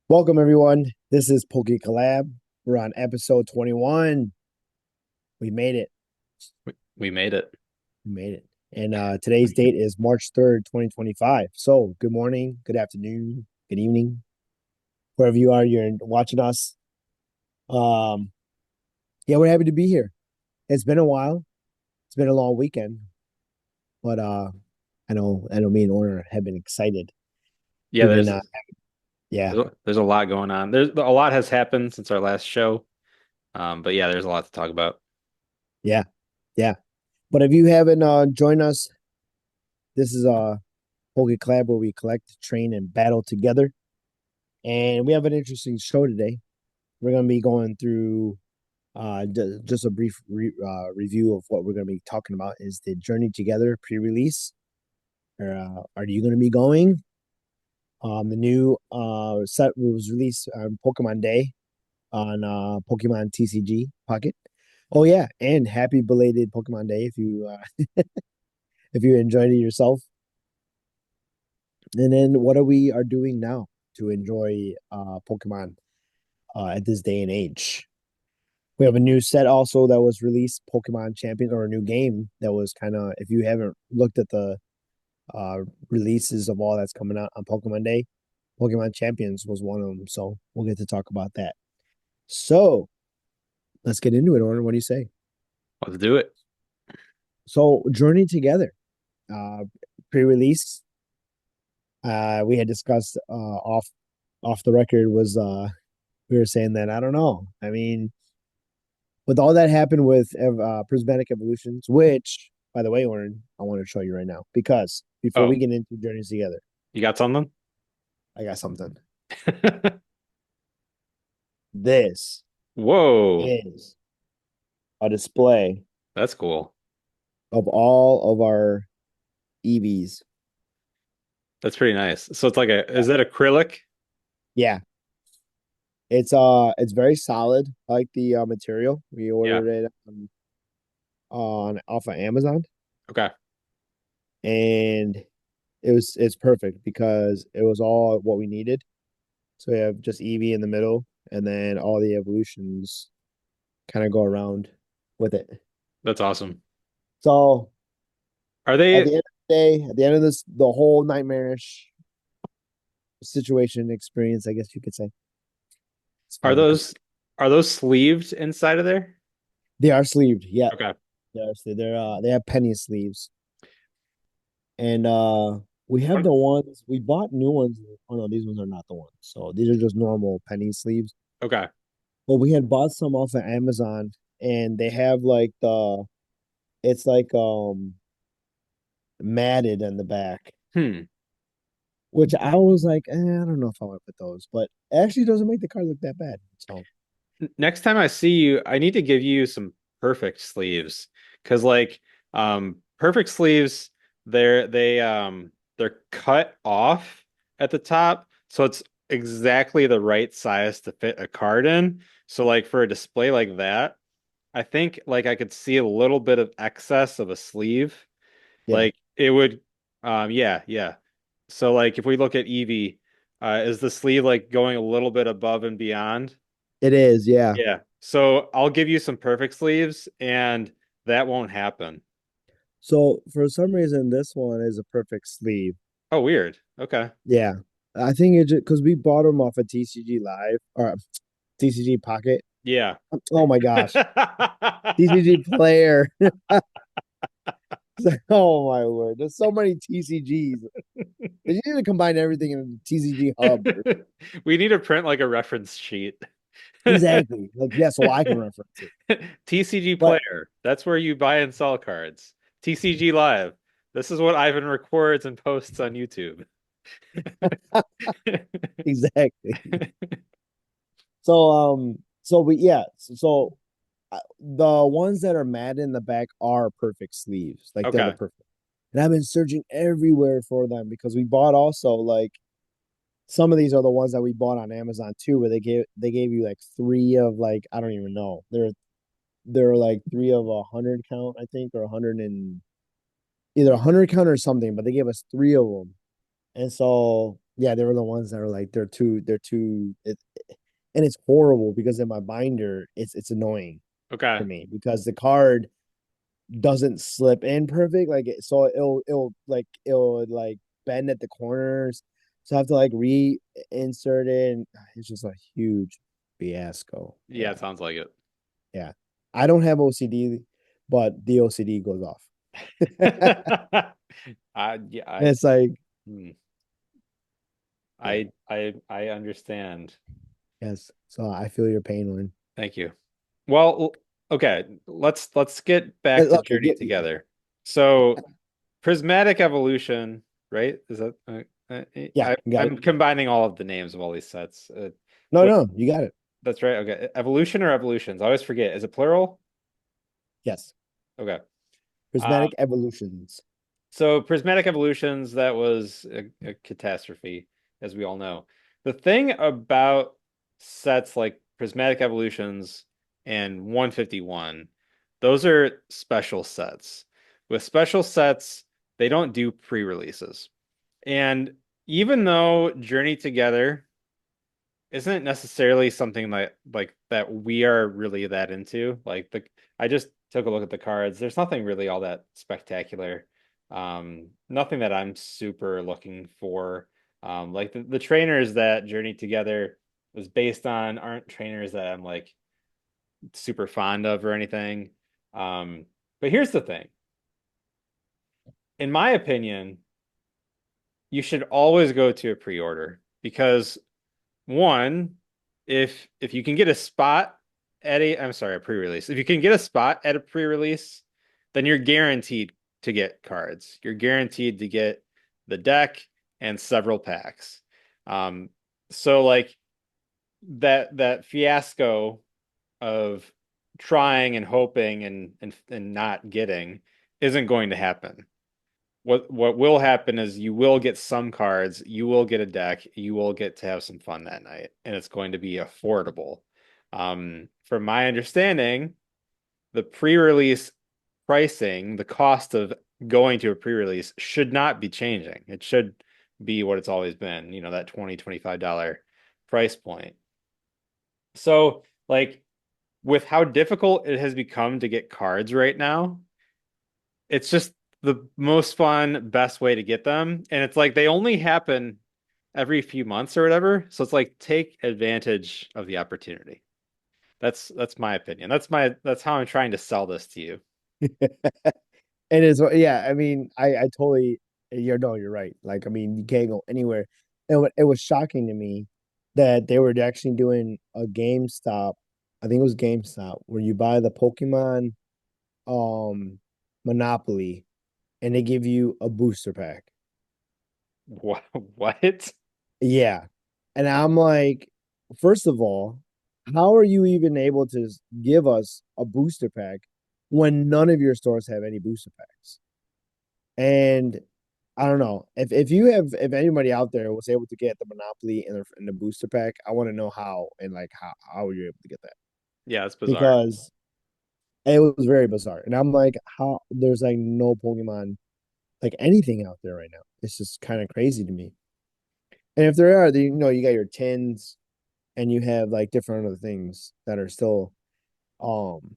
Welcome everyone. This is Poké Collab. We're on episode 21. We made it. We made it. We made it. And today's date is March 3rd, 2025. So good morning, good afternoon, good evening, wherever you are, you're watching us. Um, yeah, we're happy to be here. It's been a while. It's been a long weekend, but I know me and Oren have been excited. Yeah, We've been there's yeah, there's a lot going on. There's a lot has happened since our last show. But yeah, there's a lot to talk about. yeah, yeah. But if you haven't joined us, this is Poké Collab where we collect, train, and battle together. And we have an interesting show today. We're going to be going through just a brief review of what we're going to be talking about is the Journey Together pre-release. Are you going to be going? The new set was released on Pokemon Day on Pokemon TCG Pocket. Oh yeah, and happy belated Pokemon Day if you enjoyed it yourself. And then what are doing now to enjoy Pokemon at this day and age? We have a new set also that was released, Pokemon Champions, or a new game that was kind of, if you haven't looked at the uh, releases of all that's coming out on Pokemon Day, Pokemon Champions was one of them. So we'll get to talk about that. So let's get into it, Oren. What do you say? Let's do it. So Journey Together, uh, pre-release, we had discussed off the record was we were saying that I don't know. I mean, with all that happened with prismatic evolutions, which, by the way, Oren, I want to show you right now because before we Oh, get into journeys together, you got something? I got something. This Whoa, is a display that's cool. of all of our EVs. That's pretty nice. So it's like is that acrylic? Yeah, it's very solid. I like the material. We Yeah. ordered it on off of Amazon, Okay. and it's perfect because it was all what we needed. So we have just EV in the middle, and then all the evolutions kind of go around with it. That's awesome. So Are at they the end of the day, at the end of this, the whole nightmarish situation experience, I guess you could say, it's are finally complete. those are those sleeved inside of there? They are sleeved. Yeah, Okay. they have penny sleeves, and we have What- the ones we bought new ones. Oh no, these ones are not the ones. So these are just normal penny sleeves. Okay. But we had bought some off of Amazon, and they have like the it's like matted in the back, Hmm. which I was like, I don't know if I want to put those, but it actually doesn't make the card look that bad. So Next time I see you, I need to give you some perfect sleeves because perfect sleeves they're cut off at the top so it's exactly the right size to fit a card in. So like for a display like that, I think like I could see a little bit of excess of a sleeve. yeah, Like it would yeah. So like if we look at Eevee, is the sleeve like going a little bit above and beyond? it is. Yeah. Yeah. So I'll give you some perfect sleeves and that won't happen. So for some reason, this one is a perfect sleeve. Oh, weird. Okay. Yeah. I think it's just because we bought them off of TCG Live or TCG Pocket. Yeah. Oh my gosh. TCG Player. Oh my word. There's so many TCGs. They need to combine everything in a TCG hub. We need to print like a reference sheet. Exactly. Like, yeah, so I can reference it. TCG But Player. That's where you buy and sell cards. TCG Live. This is what Ivan records and posts on YouTube. exactly. So the ones that are matte in the back are perfect sleeves. Like they're the Okay. perfect. And I've been searching everywhere for them because we bought also like some of these are the ones that we bought on Amazon too, where they gave you like three of like I don't even know. They're like three of 100 count, I think, or 100 and either 100 count or something, but they gave us three of them. And so Yeah, they were the ones that were like and it's horrible because in my binder it's annoying Okay. for me because the card doesn't slip in perfect. So it'll like bend at the corners. So I have to like reinsert it. And it's just a huge fiasco. Yeah, it Yeah. sounds like it. Yeah. I don't have OCD, but the OCD goes off. Yeah, It's like, hmm, yeah, I understand. yes. So I feel your pain when Thank you. Well, okay, let's get back to okay, Journey Together. So, prismatic evolution, right? Is that yeah, you got it. I'm combining all of the names of all these sets. No, What no, you got it. that's right. Okay, evolution or evolutions? I always forget. Is it plural? Yes. Okay. Prismatic evolutions. So prismatic evolutions, that was a catastrophe, as we all know. The thing about sets like prismatic evolutions and 151, those are special sets. With special sets, they don't do pre-releases. And even though Journey Together isn't necessarily something like that we are really that into. I just took a look at the cards. There's nothing really all that spectacular. Nothing that I'm super looking for. Like the trainers that Journey Together was based on aren't trainers that I'm like super fond of or anything. But here's the thing. In my opinion, you should always go to a pre-order because one, if you can get a spot at I'm sorry, a pre-release. If you can get a spot at a pre-release, then you're guaranteed to get cards. You're guaranteed to get the deck and several packs. Um, so like that fiasco of trying and hoping and not getting isn't going to happen. What will happen is you will get some cards, you will get a deck, you will get to have some fun that night, and it's going to be affordable. From my understanding, the pre-release pricing, the cost of going to a pre-release should not be changing. It should be what it's always been, that $20-$25 price point. So, like, with how difficult it has become to get cards right now, it's just the most fun, best way to get them. And it's like they only happen every few months or whatever. So it's like take advantage of the opportunity. That's my opinion. That's how I'm trying to sell this to you. It is, yeah. I mean, I totally, you're no, you're right. Like, I mean, you can't go anywhere. It was shocking to me that they were actually doing a GameStop. I think it was GameStop where you buy the Pokemon um Monopoly and they give you a booster pack. What? What? Yeah. And I'm like, first of all, how are you even able to give us a booster pack when none of your stores have any booster packs? And I don't know if anybody out there was able to get the Monopoly in the booster pack, I want to know how and like how you're able to get that Yeah, it's bizarre. because it was very bizarre. And I'm like, how there's like no Pokemon like anything out there right now. It's just kind of crazy to me. And if there are, then you got your tins and you have like different other things that are still um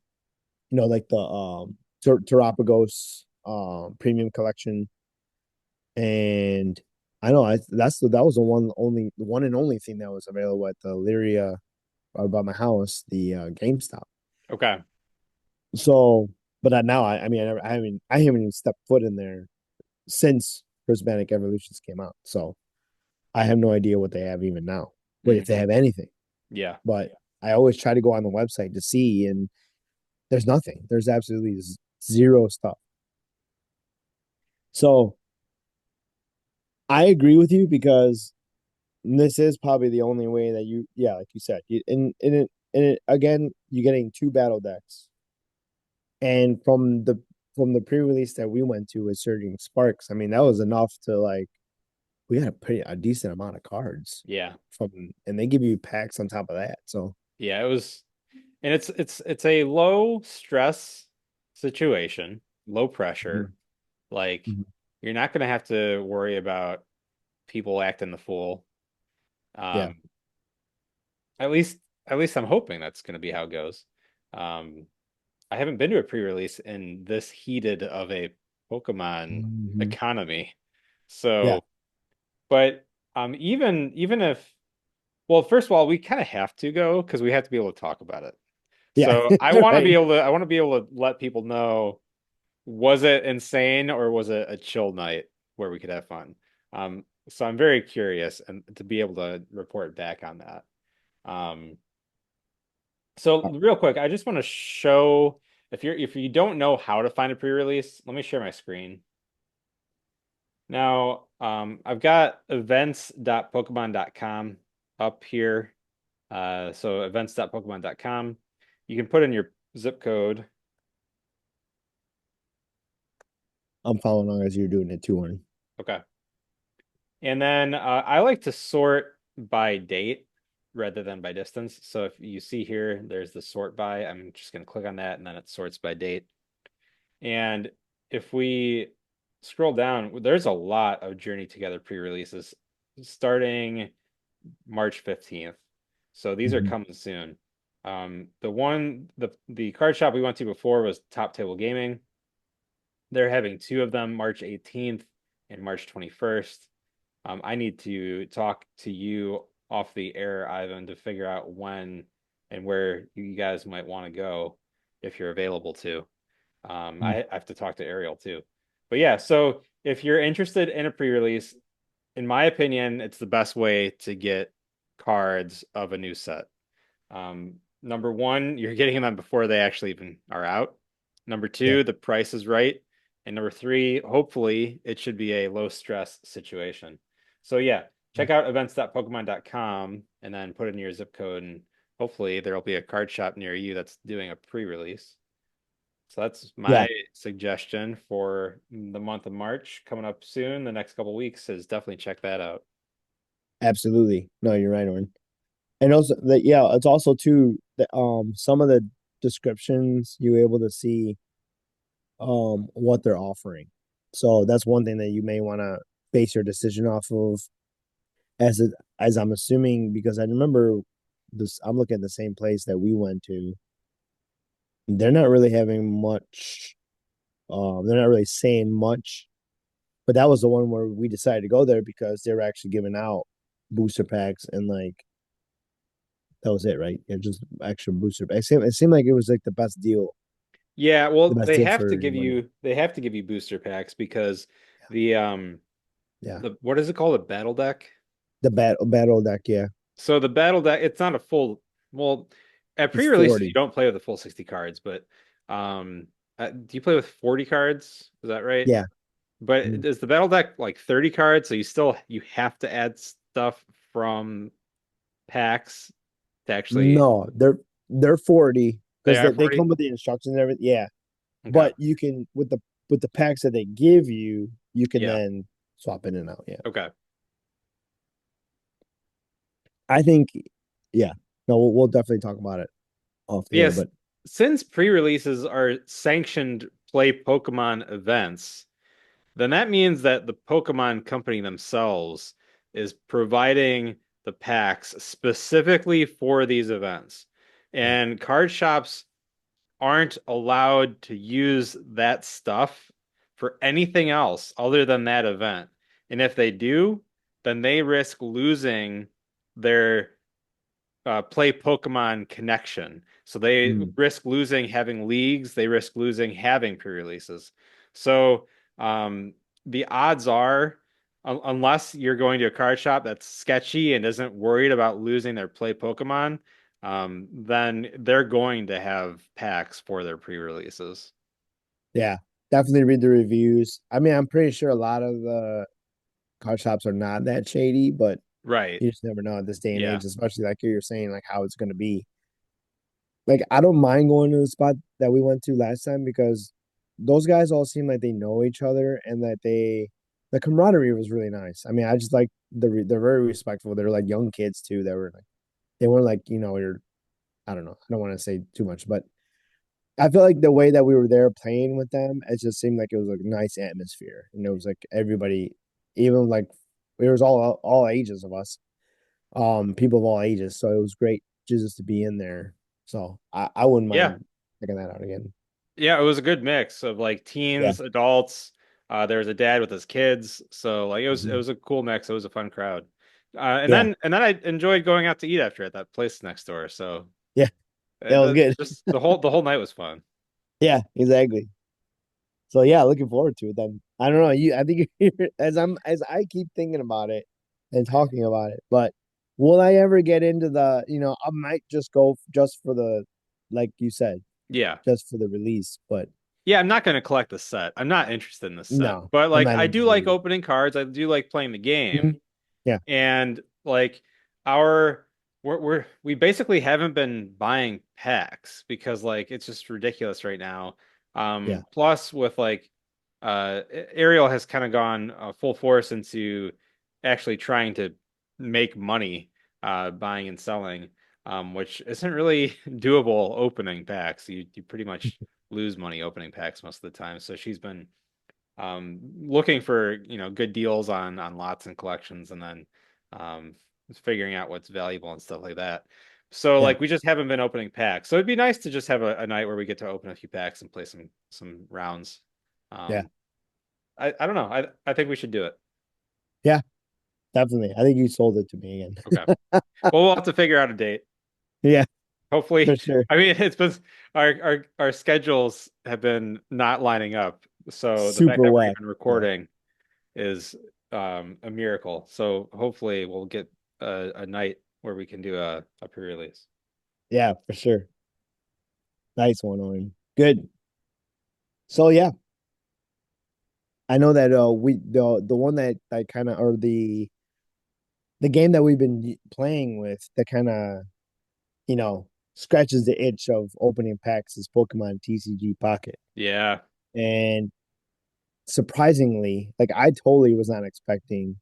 like the Terapagos premium collection. And I know that was the one and only thing that was available at the Lyria by my house, the GameStop. Okay. So, but now I mean I haven't even stepped foot in there since Prismatic Evolutions came out. So I have no idea what they have even now, but if they Mhm. have anything. Yeah. But I always try to go on the website to see, and there's nothing. There's absolutely zero stuff. So I agree with you because this is probably the only way that yeah, like you said, again, you're getting two battle decks, and from the pre-release that we went to with Surging Sparks, I mean, that was enough to like we got a decent amount of cards Yeah. and they give you packs on top of that. So Yeah, it was, and it's a low stress situation, low pressure. mhm, Like mhm. you're not going to have to worry about people acting the fool. Yeah. Um, at least at least I'm hoping that's going to be how it goes. Um, I haven't been to a pre-release in this heated of a Pokemon Hmm. economy. Yeah. So, but even if well, first of all, we kind of have to go because we have to be able to talk about it. Yeah. So Right. I want to be able to let people know, was it insane or was it a chill night where we could have fun? So I'm very curious and to be able to report back on that. Um, so real quick, I just want to show if you don't know how to find a pre-release, let me share my screen. Now, I've got events.pokemon.com up here. So events.pokemon.com. You can put in your zip code. I'm following along as you're doing it too, Oren. Okay. And then I like to sort by date rather than by distance. So if you see here, there's the sort by. I'm just going to click on that and then it sorts by date. And if we scroll down, there's a lot of Journey Together pre-releases starting March 15th. So these are Mhm. coming soon. The card shop we went to before was Top Table Gaming. They're having two of them, March 18th and March 21st. I need to talk to you off the air, Ivan, to figure out when and where you guys might want to go if you're available to. Mm. I have to talk to Ariel too. But yeah, so if you're interested in a pre-release, in my opinion, it's the best way to get cards of a new set. Number one, you're getting them before they actually even are out. Number Yeah. two, the price is right. And number three, hopefully it should be a low stress situation. So yeah, Yeah. check out events.pokemon.com and then put in your zip code and hopefully there'll be a card shop near you that's doing a pre-release. So that's Yeah. my suggestion for the month of March coming up soon. The next couple weeks is definitely check that out. Absolutely. No, you're right, Oren. And also that, yeah, it's also too that some of the descriptions you're able to see what they're offering. So that's one thing that you may want to base your decision off of as it as I'm assuming, because I remember this, I'm looking at the same place that we went to. They're not really having much, they're not really saying much, but that was the one where we decided to go there because they were actually giving out booster packs and like that was it, right? Yeah, just extra booster packs. It seemed like it was like Yeah, the well, best deal for your money. they have to give you booster packs because the Yeah. the what is it called? A battle deck? The battle deck, yeah. So the battle deck, it's not a full, well, at It's pre-releases you 40. don't play with the full 60 cards, but um do you play with 40 cards? Is that right? Yeah. But Mm. is the battle deck like 30 cards? So you have to add stuff from packs to actually No, they're 40 they because are they 40? come with the instructions and everything. Yeah. Okay. But you can with the packs that they give you, you can Yeah. then swap in and out. Yeah. Okay. I think, yeah. No, we'll definitely talk about it off the air, Yes, but since pre-releases are sanctioned play Pokemon events, then that means that the Pokemon company themselves is providing the packs specifically for these events. yeah. And card shops aren't allowed to use that stuff for anything else other than that event. And if they do, then they risk losing their play Pokemon connection. So they Mm. risk losing having leagues, they risk losing having pre-releases. So the odds are, unless you're going to a card shop that's sketchy and isn't worried about losing their play Pokemon, then they're going to have packs for their pre-releases. Yeah. Definitely read the reviews. I mean, I'm pretty sure a lot of the car shops are not that shady, but Right. you just never know at this day and Yeah. age, especially like you're saying, like how it's going to be. Like, I don't mind going to the spot that we went to last time because those guys all seem like they know each other and that the camaraderie was really nice. I mean, I just like they're very respectful. They're like young kids too. That were like they weren't like you're I don't know. I don't want to say too much, but I feel like the way that we were there playing with them, it just seemed like it was like a nice atmosphere, and it was like everybody, even like It was all ages of us, people of all ages. So it was great just to be in there. So I wouldn't Yeah. mind checking that out again. Yeah, it was a good mix of like Yeah. teens, adults. There was a dad with his kids, so like it Mhm. was a cool mix. It was a fun crowd. Yeah. And then I enjoyed going out to eat after at that place next door. So Yeah. That was good. just the whole night was fun. Yeah, exactly. So yeah, looking forward to it then. I don't know. I think as I keep thinking about it and talking about it, but will I ever get into I might just go just for like you said, Yeah. just for the release, but Yeah, I'm not going to collect the set. I'm not interested in the set. no, But I'm like not I do interested like either. opening cards. I do like playing the game. Mhm. Yeah. And like our we basically haven't been buying packs because like it's just ridiculous right now. Yeah. Plus with like Ariel has kind of gone full force into actually trying to make money buying and selling, which isn't really doable opening packs. You pretty much lose money opening packs most of the time. So she's been looking for good deals on lots and collections, and then um, figuring out what's valuable and stuff like that. So Yeah. like we just haven't been opening packs. So it'd be nice to just have a night where we get to open a few packs and play some rounds. Yeah. Um, I don't know. I think we should do it. Yeah. Definitely. I think you sold it to me again. Okay. Well, we'll have to figure out a date. Yeah, for Hopefully, sure. I mean it's been our schedules have been not lining up. So the fact Super that we're whack. even Yeah. recording is a miracle. So hopefully we'll get a night where we can do a pre-release. Yeah, for sure. Nice one, Oren. Good. So yeah, I know that we the one that I kind of or the game that we've been playing with that kind of scratches the itch of opening packs is Pokemon TCG Pocket. Yeah. And surprisingly, like I totally was not expecting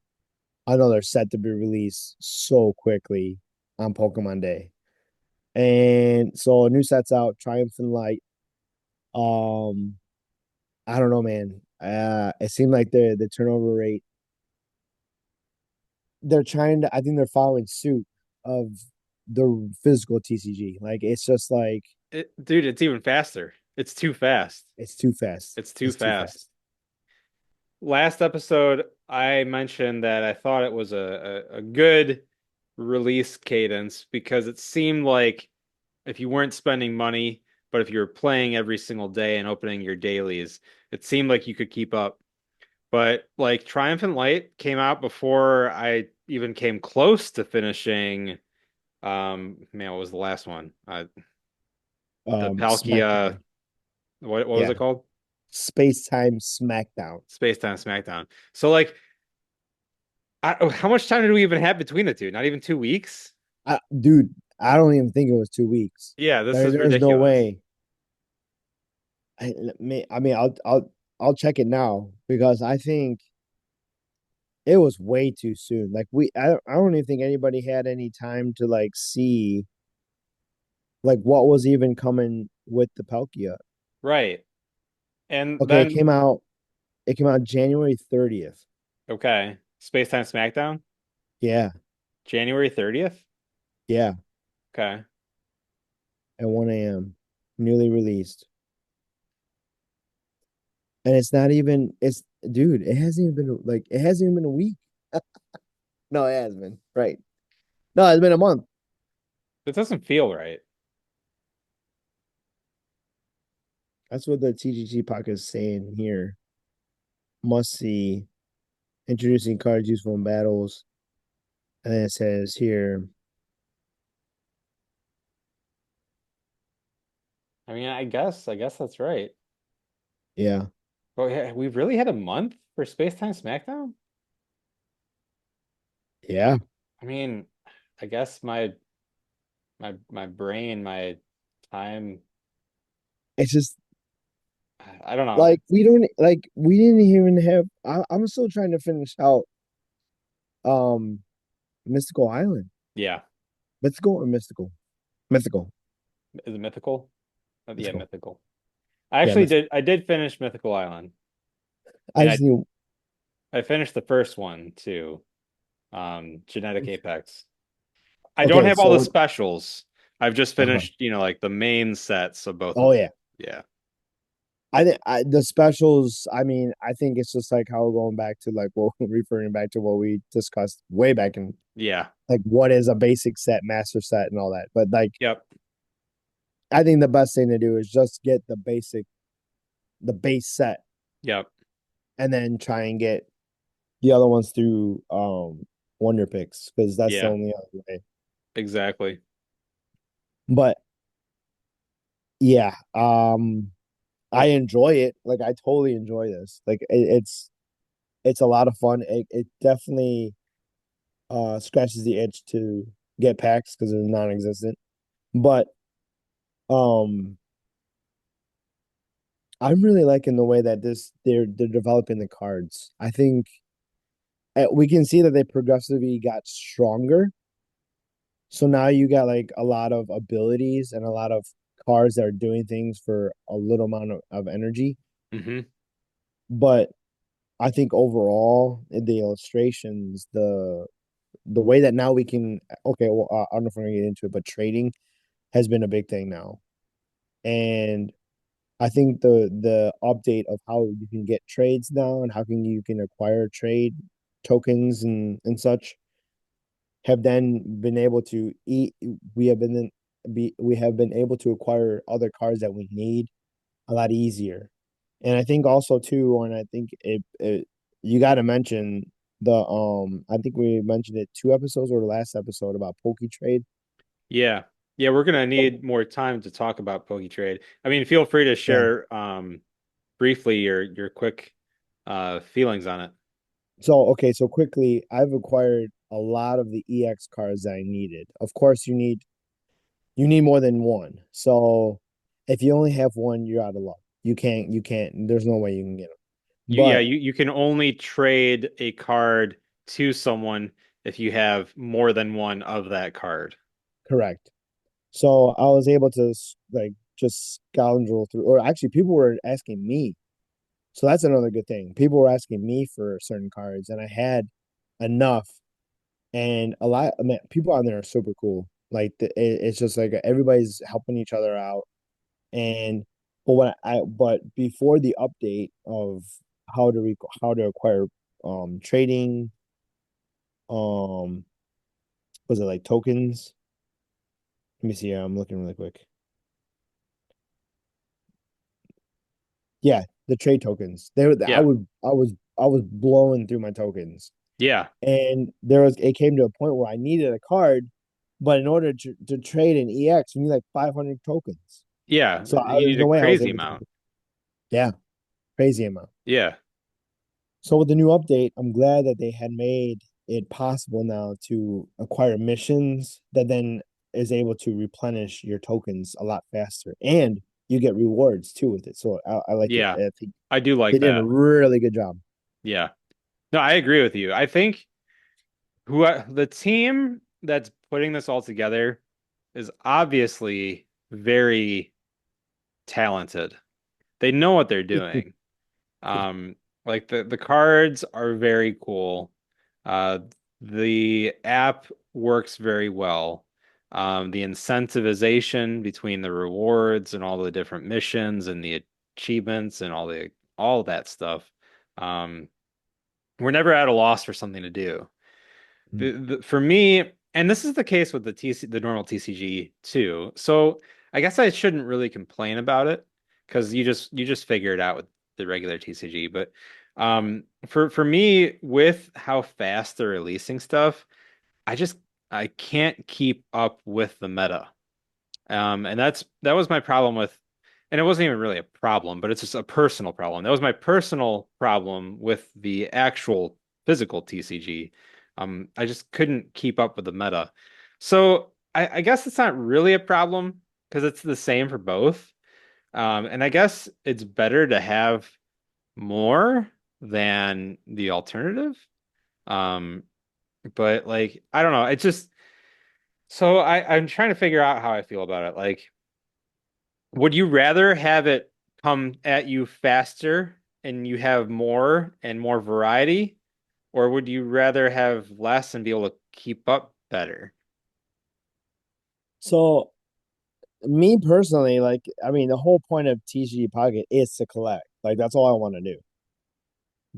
another set to be released so quickly on Pokemon Day. And so a new set's out, Triumphant Light. Um, I don't know, man. It seemed like the turnover rate. They're trying to. I think they're following suit of the physical TCG. Like it's just like Dude, it's even faster. It's too fast. it's too fast. It's too It's too fast. fast. Last episode, I mentioned that I thought it was a good release cadence because it seemed like if you weren't spending money, but if you were playing every single day and opening your dailies, it seemed like you could keep up. But like Triumphant Light came out before I even came close to finishing. Man, what was the last one? The Palkia. SmackDown. What was Yeah, it called? Space Time SmackDown. Space Time SmackDown. So like, how much time did we even have between the two? Not even 2 weeks. Dude, I don't even think it was 2 weeks. Yeah, this is There's no ridiculous. way. I mean, I'll check it now because I think it was way too soon. Like I don't even think anybody had any time to like see like what was even coming with the Palkia. Right. And Okay, then it came out January 30th. okay, Space Time SmackDown, Yeah, January 30th. yeah, Okay. at 1 a.m. Newly released. And it's not even it's dude, it hasn't even been a week. No, it has been. Right. No, it's been a month. This doesn't feel right. That's what the TGG Pocket is saying here. Must see introducing cards useful in battles. And then it says here, I mean, I guess that's right. yeah, But yeah, we've really had a month for Space Time SmackDown? yeah. I mean, I guess my brain, my time, It's just I don't know. like we didn't even have I'm still trying to finish out um Mystical Island. Yeah. Mythical or mystical? Mythical. Is it mythical? Yeah, Mythical. mythical. I Yeah, actually mythical. I did finish Mythical Island. I And just knew I finished the first one too. Genetic Apex. I don't Okay, have all the so specials. I've just uh finished, like the main sets of both of oh them. yeah. Yeah. I think the specials, I mean, I think it's just like how going back to like what referring back to what we discussed way back in Yeah. like what is a basic set, master set, and all that. But like Yep. I think the best thing to do is just get the base set, Yep. and then try and get the other ones through Wonder Picks because that's the Yeah. only other way. Exactly. But yeah, I enjoy it. Like I totally enjoy this. Like it's a lot of fun. It definitely scratches the itch to get packs because they're non-existent. But um I'm really liking the way that they're developing the cards. I think we can see that they progressively got stronger. So now you got like a lot of abilities and a lot of cards that are doing things for a little amount of energy. Hmm. But I think overall, in the illustrations, the way that now we can okay, well, I don't know if we're gonna get into it, but trading has been a big thing now. And I think the update of how you can get trades now and how can you can acquire trade tokens and such have then been able to eat we have been we have been able to acquire other cards that we need a lot easier. And I think also too, and I think it you got to mention the I think we mentioned it 2 episodes or the last episode about PokeyTrade. Yeah. Yeah, we're gonna need more time to talk about PokeyTrade. I mean, feel free to Yeah. share briefly your quick feelings on it. So okay, so quickly, I've acquired a lot of the EX cards that I needed. Of course, you need more than one. So if you only have one, you're out of luck. You can't. There's no way you can get them. Yeah, But you can only trade a card to someone if you have more than one of that card. correct. So I was able to like just scoundrel through, or actually, people were asking me. So that's another good thing. People were asking me for certain cards, and I had enough. And a lot, I mean, people on there are super cool. Like it's just like everybody's helping each other out. And but before the update of how to acquire trading was it like tokens? Let me see. I'm looking really quick. Yeah, the trade tokens. Yeah. I was blowing through my tokens. Yeah. And it came to a point where I needed a card, but in order to trade an EX, you need like 500 tokens. Yeah. So You there's need a no way I was crazy able to. amount. Yeah, crazy amount. Yeah. So with the new update, I'm glad that they had made it possible now to acquire missions that then is able to replenish your tokens a lot faster, and you get rewards too with it. So I like it. Yeah. I think I do they like did a that. really good job. Yeah. No, I agree with you. I think the team that's putting this all together is obviously very talented. They know what they're doing. Like the cards are very cool. Uh, the app works very well. The incentivization between the rewards and all the different missions and the achievements and all that stuff. Um, we're never at a loss for something to do. For me, and this is the case with the normal TCG too. So I guess I shouldn't really complain about it because you just figure it out with the regular TCG. But for me, with how fast they're releasing stuff, I just I can't keep up with the meta. And that was my problem with, and it wasn't even really a problem, but it's just a personal problem. That was my personal problem with the actual physical TCG. I just couldn't keep up with the meta. So I guess it's not really a problem because it's the same for both. And I guess it's better to have more than the alternative. Um, but like, I don't know. It's just so I'm trying to figure out how I feel about it. Like, would you rather have it come at you faster and you have more and more variety? or would you rather have less and be able to keep up better? So me personally, like, I mean, the whole point of TCG Pocket is to collect. Like, that's all I want to do.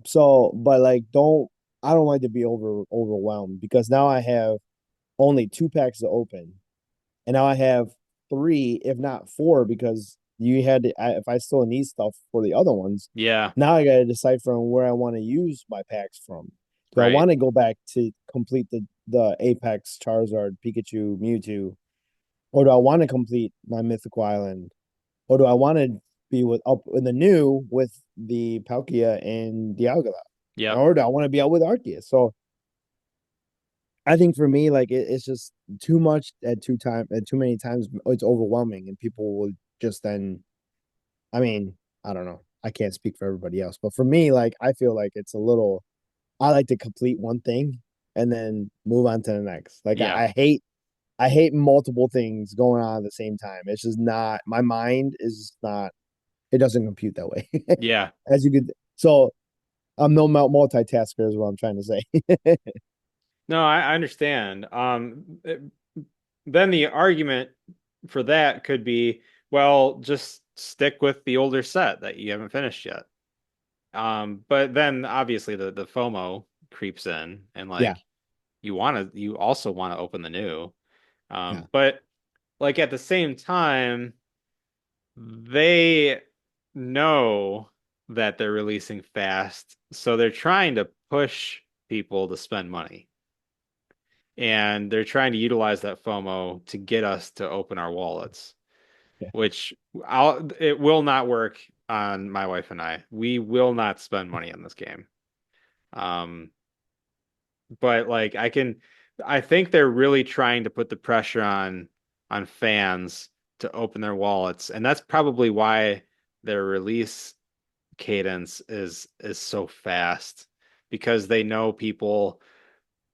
So, but like, I don't like to be overwhelmed because now I have only two packs to open, and now I have three, if not four, because you had to. If I still need stuff for the other ones, Yeah, now I got to decide from where I want to use my packs from. Do I right. want to go back to complete the Apex, Charizard, Pikachu, Mewtwo, or do I want to complete my Mythical Island? Or do I want to be with up in the new with the Palkia and Dialga? Yep. Or do I want to be out with Arceus? So I think for me, like it's just too much at too many times. It's overwhelming, and people will just then. I mean, I don't know. I can't speak for everybody else, but for me, like I feel like it's a little. I like to complete one thing and then move on to the next. Like Yeah. I hate multiple things going on at the same time. It's just not my mind is just not. It doesn't compute that way. Yeah. As you could, so I'm no multitasker is what I'm trying to say. No, I understand. Then the argument for that could be, well, just stick with the older set that you haven't finished yet. But then obviously the FOMO creeps in and Yeah, like you also want to open the new. yeah, But like at the same time, they know that they're releasing fast, so they're trying to push people to spend money. And they're trying to utilize that FOMO to get us to open our wallets, yeah, which it will not work on my wife and I. We will not spend money on this game. Um, but like I think they're really trying to put the pressure on fans to open their wallets, and that's probably why their release cadence is so fast because they know people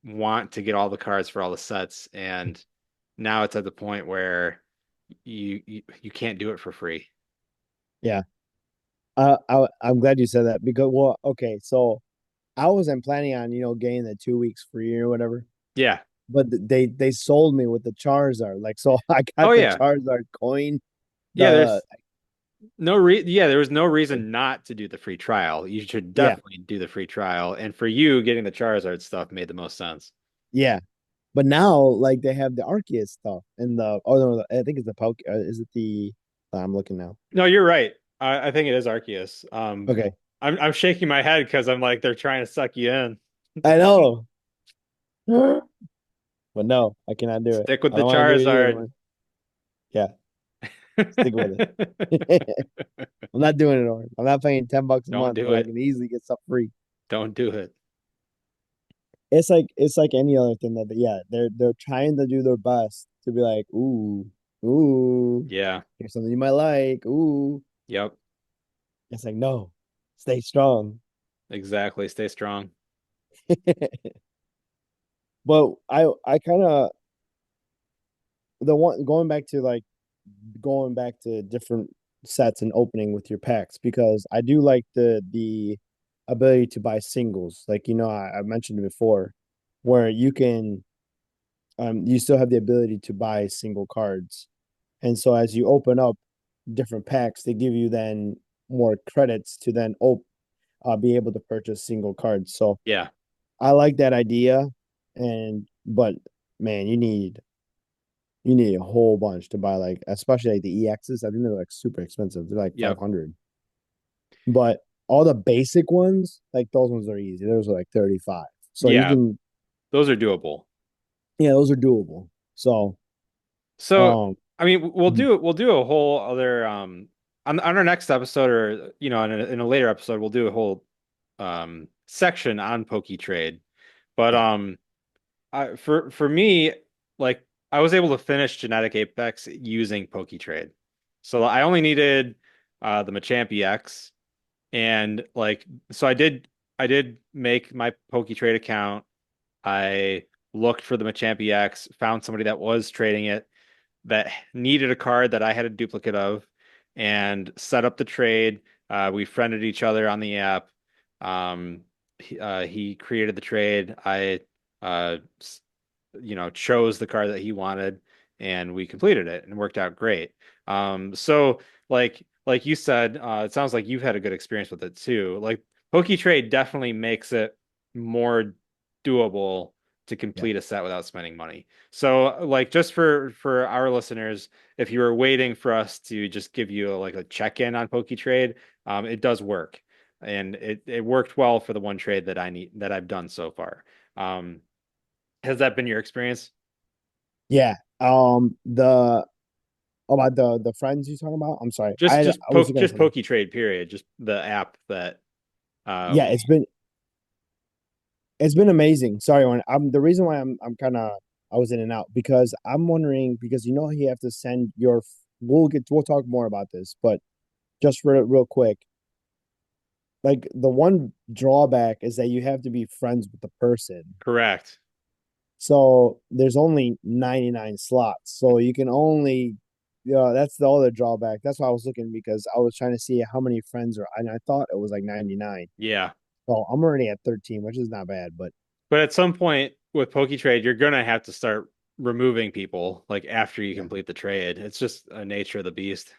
want to get all the cards for all the sets, and now it's at the point where you can't do it for free. yeah. I'm glad you said that because well, okay, so I wasn't planning on getting the 2 weeks free or whatever, Yeah. but they sold me with the Charizard. Like, so I Oh got the yeah. Charizard coin. Yeah, The there was no reason not to do the free trial. You should Yeah, definitely do the free trial. And for you, getting the Charizard stuff made the most sense. yeah. But now, like, they have the Arceus stuff and the oh no, I think it's the Poke. Is it the? I'm looking now. No, you're right. I think it is Arceus. Okay, I'm shaking my head because I'm like they're trying to suck you in. I know, but no, I cannot do it. Stick with I the don't want to do it either, Charizard. man. Yeah, stick with it. I'm not doing it, Oren. I'm not paying $10 a Don't month do when I it. can easily get stuff free. Don't do it. It's like any other thing that yeah, they're trying to do their best to be like, ooh, Yeah. here's something you might like. Ooh. Yep. It's like, no, stay strong. Exactly. Stay strong. But I kind of the one going back to different sets and opening with your packs because I do like the ability to buy singles. Like I mentioned it before, where you still have the ability to buy single cards, and so as you open up different packs, they give you then more credits to then be able to purchase single cards. So Yeah. I like that idea, but man, you need a whole bunch to buy like especially like the EXs. I think they're like super expensive. They're like Yep. 500. But all the basic ones, like those ones are easy. Those are like 35. So you Yeah. can Those are doable. yeah, those are doable. So So, um I mean, we'll do a whole other on our next episode, or in a later episode we'll do a whole section on PokeyTrade. But yeah, for me, like I was able to finish Genetic Apex using PokeyTrade. So I only needed the Machamp EX, and like so I did make my PokeyTrade account. I looked for the Machamp EX, found somebody that was trading it that needed a card that I had a duplicate of, and set up the trade. We friended each other on the app. Um, he created the trade. I uh chose the card that he wanted, and we completed it and it worked out great. So like you said, it sounds like you've had a good experience with it too. Like PokeyTrade definitely makes it more doable to Yeah. complete a set without spending money. So like just for our listeners, if you were waiting for us to just give you like a check-in on PokeyTrade, it does work. And it worked well for the one trade that I've done so far. Um, has that been your experience? Yeah. The about the friends you talking about? I'm sorry. I was gonna Just say PokeyTrade, period. Just the app that yeah, we it's been amazing. Sorry, Owen. The reason why I'm kind of I was in and out because I'm wondering because you have to send your we'll talk more about this, but just real quick, like the one drawback is that you have to be friends with the person. correct. So there's only 99 slots. So you can only that's the other drawback. That's why I was looking because I was trying to see how many friends are and I thought it was like 99. Yeah. So I'm already at 13, which is not bad, but But at some point with PokeyTrade, you're gonna have to start removing people like after you yeah. complete the trade. It's just a nature of the beast.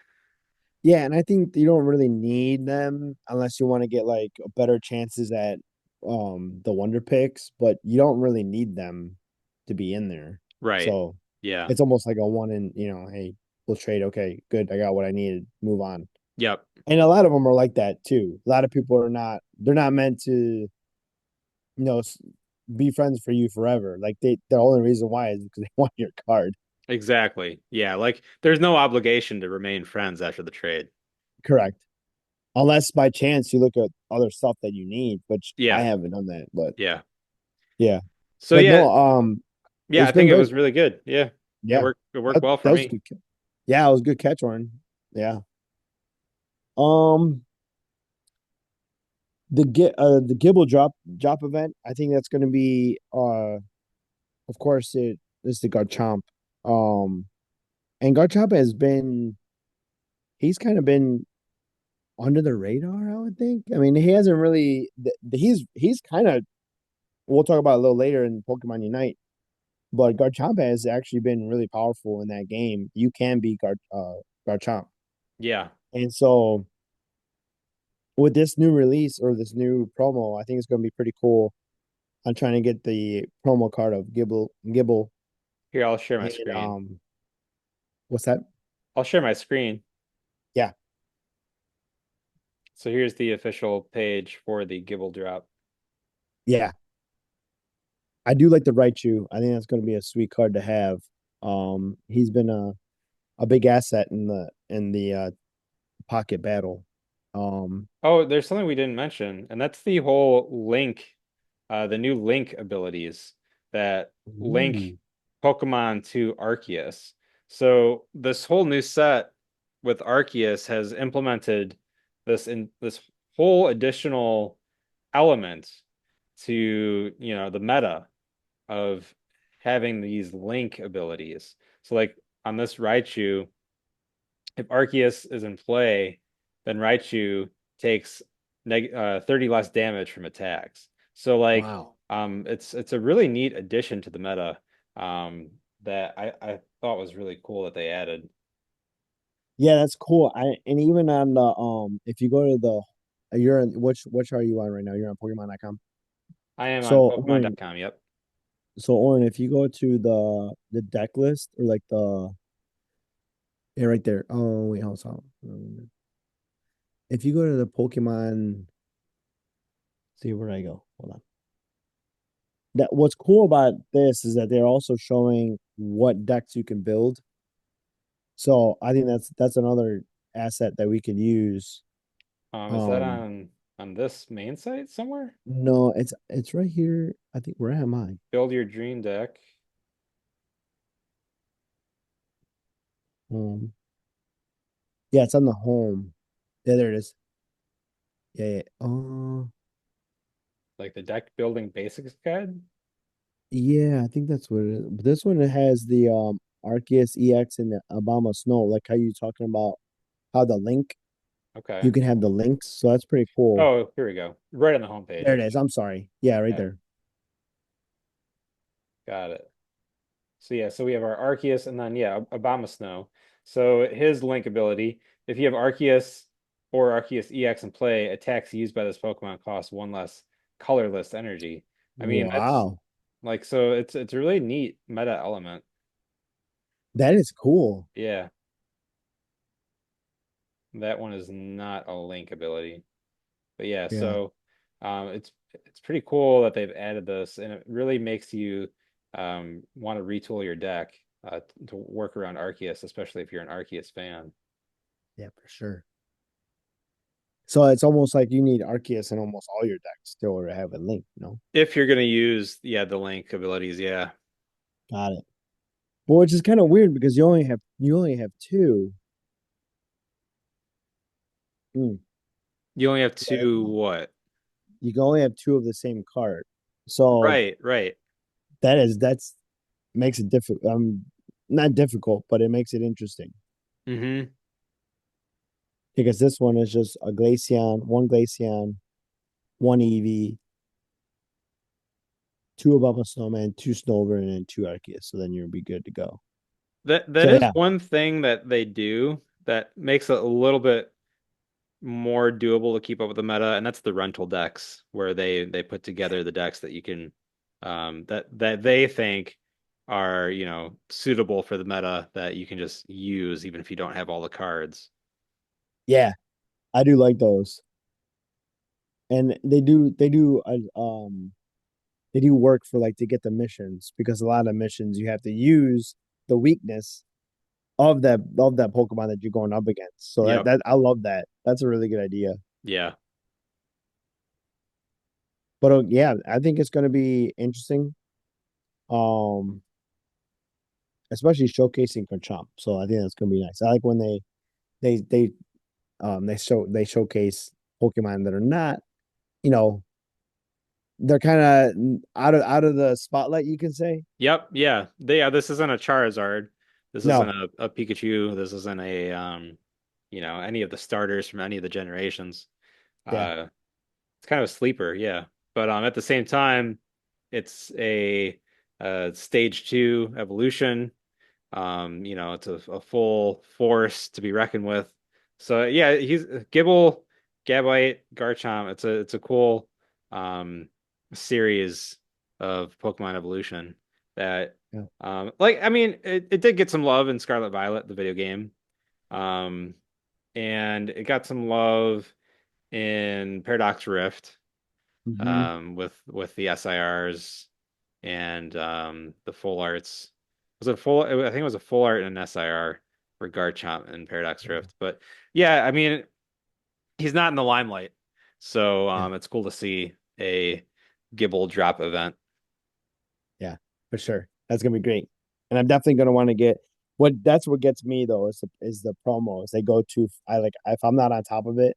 Yeah, and I think you don't really need them unless you want to get like better chances at the wonder picks, but you don't really need them to be in there. Right. So Yeah. it's almost like a one in, hey, we'll trade. Okay, good. I got what I needed. Move on. Yep. And a lot of them are like that too. A lot of people are not, they're not meant to, be friends for you forever. Like the only reason why is because they want your card. Exactly. Yeah. Like there's no obligation to remain friends after the trade. Correct. Unless by chance you look at other stuff that you need, which I Yeah. haven't done that, but Yeah. yeah. So But yeah, no, yeah, I it's been think it great. was really good. Yeah. Yeah. It worked well for That was a me. good yeah, it was a good catch, Oren. Yeah. Um the Gible drop event, I think that's gonna be of course it is the Garchomp. Um and Garchomp has been he's kind of been under the radar, I would think. I mean, he hasn't really he's kind of we'll talk about it a little later in Pokemon Unite. But Garchomp has actually been really powerful in that game. You can beat Garchomp. Yeah. And so with this new release or this new promo, I think it's going to be pretty cool. I'm trying to get the promo card of Gible, Here, I'll share my and screen. what's that? I'll share my screen. Yeah, So here's the official page for the Gible drop. yeah. I do like the Raichu. I think that's going to be a sweet card to have. He's been a big asset in the pocket battle. Um, Oh, there's something we didn't mention, and that's the whole link, the new link abilities that link ooh, Pokemon to Arceus. So this whole new set with Arceus has implemented this whole additional element to, the meta of having these link abilities. So like on this Raichu, if Arceus is in play, then Raichu takes 30 less damage from attacks. So like wow. it's a really neat addition to the meta that I thought was really cool that they added. Yeah, that's cool. And even on the if you go to the you're in which are you on right now? You're on Pokemon.com. I am on So Oren, Pokemon.com. Yep. if you go to the deck list or like the yeah right there. Oh wait, hold on. If you go to the Pokemon, see where I go. Hold on. That what's cool about this is that they're also showing what decks you can build. So I think that's another asset that we could use. Is that Um, on this main site somewhere? no, it's right here. I think where am I? Build your dream deck. Home. Yeah, it's on the home. Yeah, there it is. Yeah, yeah. Like the deck building basics guide. Yeah, I think that's what it is. But this one it has the Arceus EX and the Obama Snow, like how you talking about how the link. Okay. You can have the links, so that's pretty cool. Oh, here we go. Right on the homepage. There it Okay. is. I'm sorry. Yeah, right Yeah, there. got it. So yeah, so we have our Arceus and then yeah, Obama Snow. So his link ability, if you have Arceus or Arceus EX in play, attacks used by this Pokemon cost one less colorless energy. I mean, that's Wow. like so it's a really neat meta element. That is cool. Yeah, that one is not a link ability. But yeah, Yeah. so it's pretty cool that they've added this, and it really makes you want to retool your deck to work around Arceus, especially if you're an Arceus fan. Yeah, for sure. So it's almost like you need Arceus in almost all your decks still to have a link, If you're gonna use, yeah, the link abilities, yeah. Got it. Well, which is kind of weird because you only have two. Hmm. You only have Right? two what? You can only have two of the same card. So Right, right. that's makes it difficult. Not difficult, but it makes it interesting Mm-hmm. because this one is just a Glaceon, one Eevee, two above a snowman, two Snover, and then two Arceus. So then you'll be good to go. That So is yeah, one thing that they do that makes it a little bit more doable to keep up with the meta, and that's the rental decks where they put together the decks that you can that they think are, suitable for the meta that you can just use even if you don't have all the cards. yeah, I do like those, and they do work for like to get the missions because a lot of missions you have to use the weakness of that Pokemon that you're going up against. So that Yep. that I love that. That's a really good idea. Yeah. But yeah, I think it's going to be interesting. Um, Especially showcasing Machamp. So I think that's going to be nice. I like when they they they showcase Pokemon that are not, you know, they're kind of out of the spotlight, you can say. Yep. Yeah, this isn't a Charizard. This isn't No, a Pikachu. This isn't a any of the starters from any of the generations. yeah, Uh it's kind of a sleeper, yeah. But at the same time, it's a stage two evolution. It's a full force to be reckoned with. So yeah, he's Gible, Gabite, Garchomp. It's a cool um series of Pokemon evolution that yeah. like I mean it did get some love in Scarlet Violet, the video game. Um and it got some love in Paradox Rift Hmm. with the SIRs and the full arts. Was it full? I think it was a full art and an SIR for Garchomp and Paradox Rift. But yeah, I mean, he's not in the limelight, so Yeah, it's cool to see a Gible drop event. yeah, for sure. That's gonna be great. And I'm definitely gonna want to get what gets me though is the promos. They go to I like if I'm not on top of it,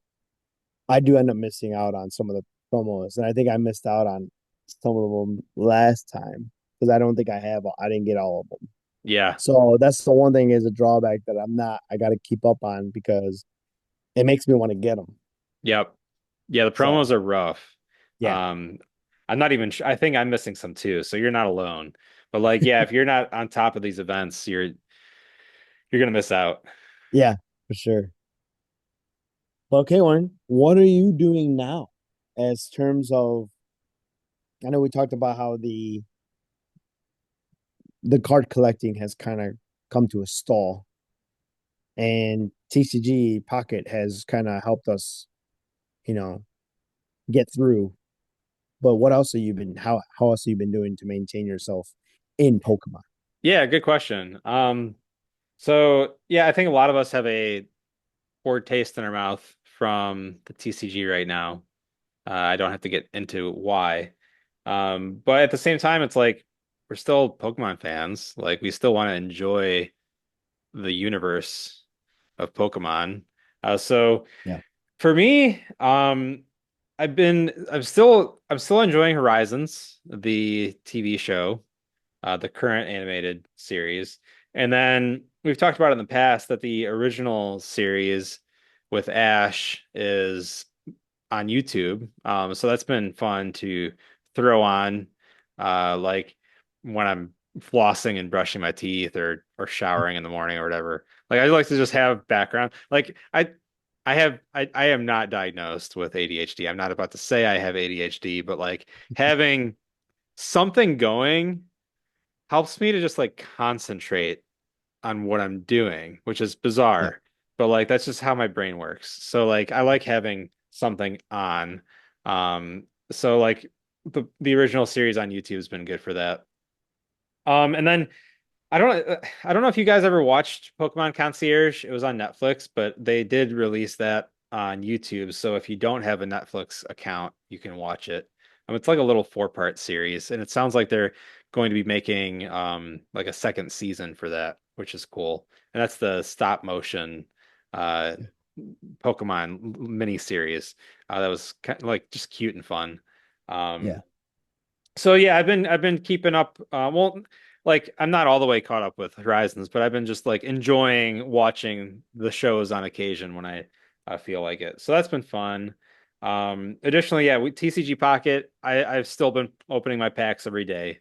I do end up missing out on some of the promos, and I think I missed out on some of them last time because I don't think I didn't get all of them. Yeah. So that's the one thing is a drawback that I got to keep up on because it makes me want to get them. Yep. Yeah, the promos So are rough. yeah, Um, I'm not even I think I'm missing some too, so you're not alone. But like, yeah, if you're not on top of these events, you're gonna miss out. yeah, for sure. But okay, Warren, what are you doing now as terms of, I know we talked about how the card collecting has kind of come to a stall and TCG Pocket has kind of helped us, you know, get through. But what else have you been how else have you been doing to maintain yourself in Pokemon? Yeah, good question. So yeah, I think a lot of us have a poor taste in our mouth from the TCG right now. I don't have to get into why. But at the same time, it's like we're still Pokemon fans. Like we still want to enjoy the universe of Pokemon. So Yeah. for me, I'm still enjoying Horizons, the TV show, the current animated series. And then we've talked about in the past that the original series with Ash is on YouTube. So that's been fun to throw on, like when I'm flossing and brushing my teeth or showering in the morning or whatever. Like I like to just have background. Like I am not diagnosed with ADHD. I'm not about to say I have ADHD, but like having something going helps me to just like concentrate on what I'm doing, which is Yeah, bizarre, but like that's just how my brain works. So like I like having something on. So like the original series on YouTube has been good for that. And then I don't know if you guys ever watched Pokemon Concierge. It was on Netflix, but they did release that on YouTube. So if you don't have a Netflix account, you can watch it. It's like a little four-part series, and it sounds like they're going to be making like a second season for that, which is cool. And that's the stop motion uh Pokemon mini series. That was kind of like just cute and fun. yeah, Um, so yeah, I've been keeping up. Well, like I'm not all the way caught up with Horizons, but I've been just like enjoying watching the shows on occasion when I feel like it. So that's been fun. Additionally, yeah, TCG Pocket, I've still been opening my packs every day,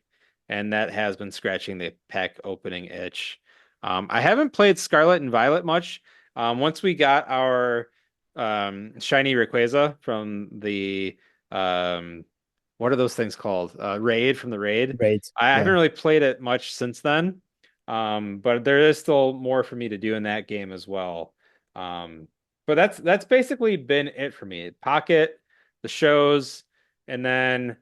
and that has been scratching the pack opening itch. I haven't played Scarlet and Violet much. Once we got our shiny Rayquaza from the um what are those things called? Raid from the raid. great. I haven't Yeah. really played it much since then. But there is still more for me to do in that game as well. Um, but that's basically been it for me. Pocket, the shows, and then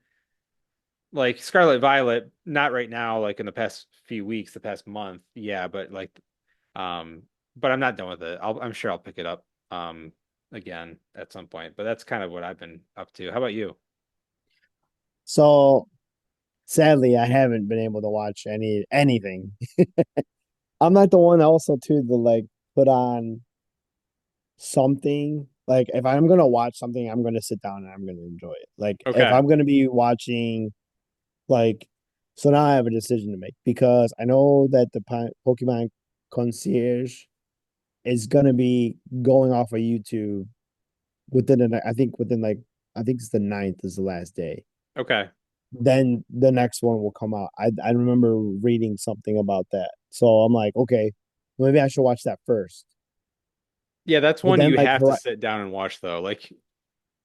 like Scarlet Violet, not right now, like in the past few weeks, the past month. Yeah, but like um, but I'm not done with it. I'm sure I'll pick it up again at some point. But that's kind of what I've been up to. How about you? So sadly, I haven't been able to watch anything. I'm not the one also too to like put on something. Like if I'm gonna watch something, I'm gonna sit down and I'm gonna enjoy it. Like if Okay. I'm gonna be watching like so now I have a decision to make because I know that the Pokemon Concierge is gonna be going off of YouTube I think within like I think it's the ninth is the last day. Okay. Then the next one will come out. I remember reading something about that. So I'm like, okay, maybe I should watch that first. Yeah, that's But one then you like have to sit down and watch though. Like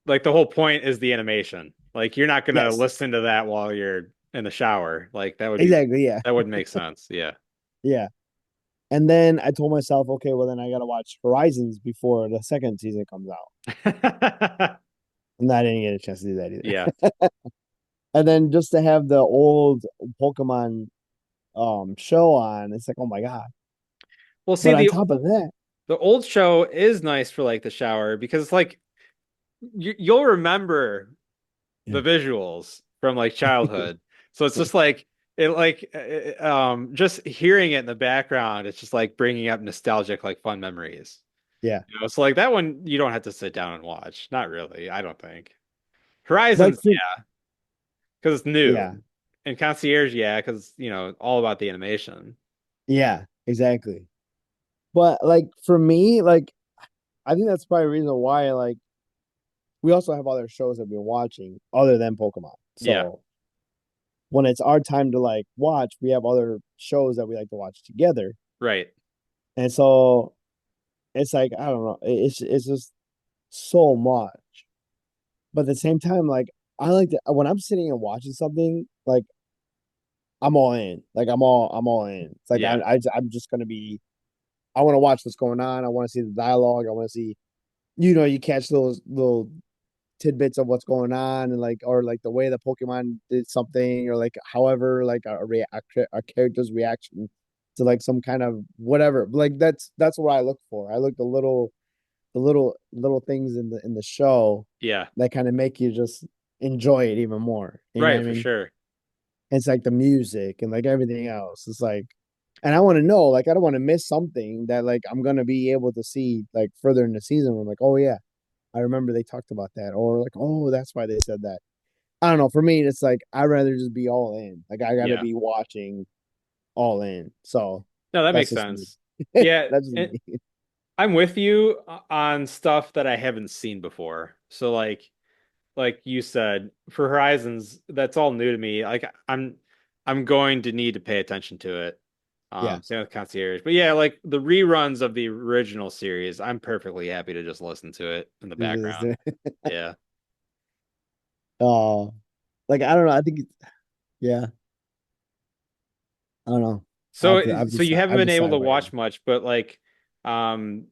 the whole point is the animation. Like you're not gonna yes, listen to that while you're in the shower. Like exactly, yeah. that wouldn't make sense. Yeah. Yeah. And then I told myself, okay, well then I gotta watch Horizons before the second season comes out. And I didn't get a chance to do that Yeah. either. And then just to have the old Pokemon show on, it's like, oh my God. Well, see But on top of that, the old show is nice for like the shower because it's like you'll remember yeah, the visuals from like childhood. So it's just like it like just hearing it in the background, it's just like bringing up nostalgic like fun memories. yeah. You know, so like that one you don't have to sit down and watch. Not really, I don't think. Like Horizons, for yeah, because it's new. yeah, And Concierge, yeah, because all about the animation. yeah, exactly. But like for me, like I think that's probably a reason why like we also have other shows that we're watching other than Pokemon. Yeah, So when it's our time to like watch, we have other shows that we like to watch together. right. And so it's like I don't know, it's just so much. But at the same time, like I like to when I'm sitting and watching something, like I'm all in. Like I'm all in. It's like Yeah, I'm just gonna be I want to watch what's going on. I want to see the dialogue. I want to see you catch those little tidbits of what's going on and like or like the way the Pokemon did something or like however like a character's reaction to like some kind of whatever. Like that's what I look for. I look the little things in the show yeah, that kind of make you just enjoy it even more. You know what right, I for mean? sure. It's like the music and like everything else. It's like and I want to know, like I don't want to miss something that like I'm gonna be able to see like further in the season where I'm like, oh yeah, I remember they talked about that, or like, oh, that's why they said that. I don't know. For me, it's like I'd rather just be all in. Like I gotta Yeah. be watching all in. So No, that that's makes just me. sense. Yeah, That's just and me. I'm with you on stuff that I haven't seen before. So like you said, for Horizons, that's all new to me. Like I'm going to need to pay attention to it. Yeah. Same with Concierge. But yeah, like the reruns of the original series, I'm perfectly happy to just listen to it in the background. Yeah. uh like I don't know. I think yeah, I don't know. So you I haven't have to been able decide to right watch now. much, but like um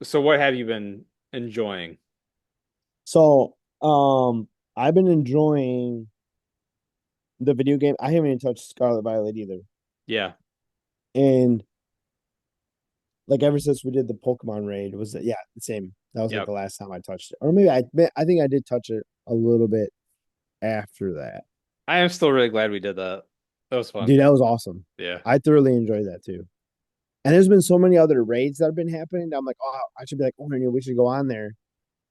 so what have you been enjoying? So I've been enjoying the video game. I haven't even touched Scarlet Violet either. Yeah. And like ever since we did the Pokemon raid, was yeah, the same. That was like Yep. the last time I touched it. Or maybe I think I did touch it a little bit after that. I am still really glad we did that. That was fun. Dude, that was awesome. Yeah. I thoroughly enjoyed that too. And there's been so many other raids that have been happening. I'm like, oh, I should be like, oh, we should go on there.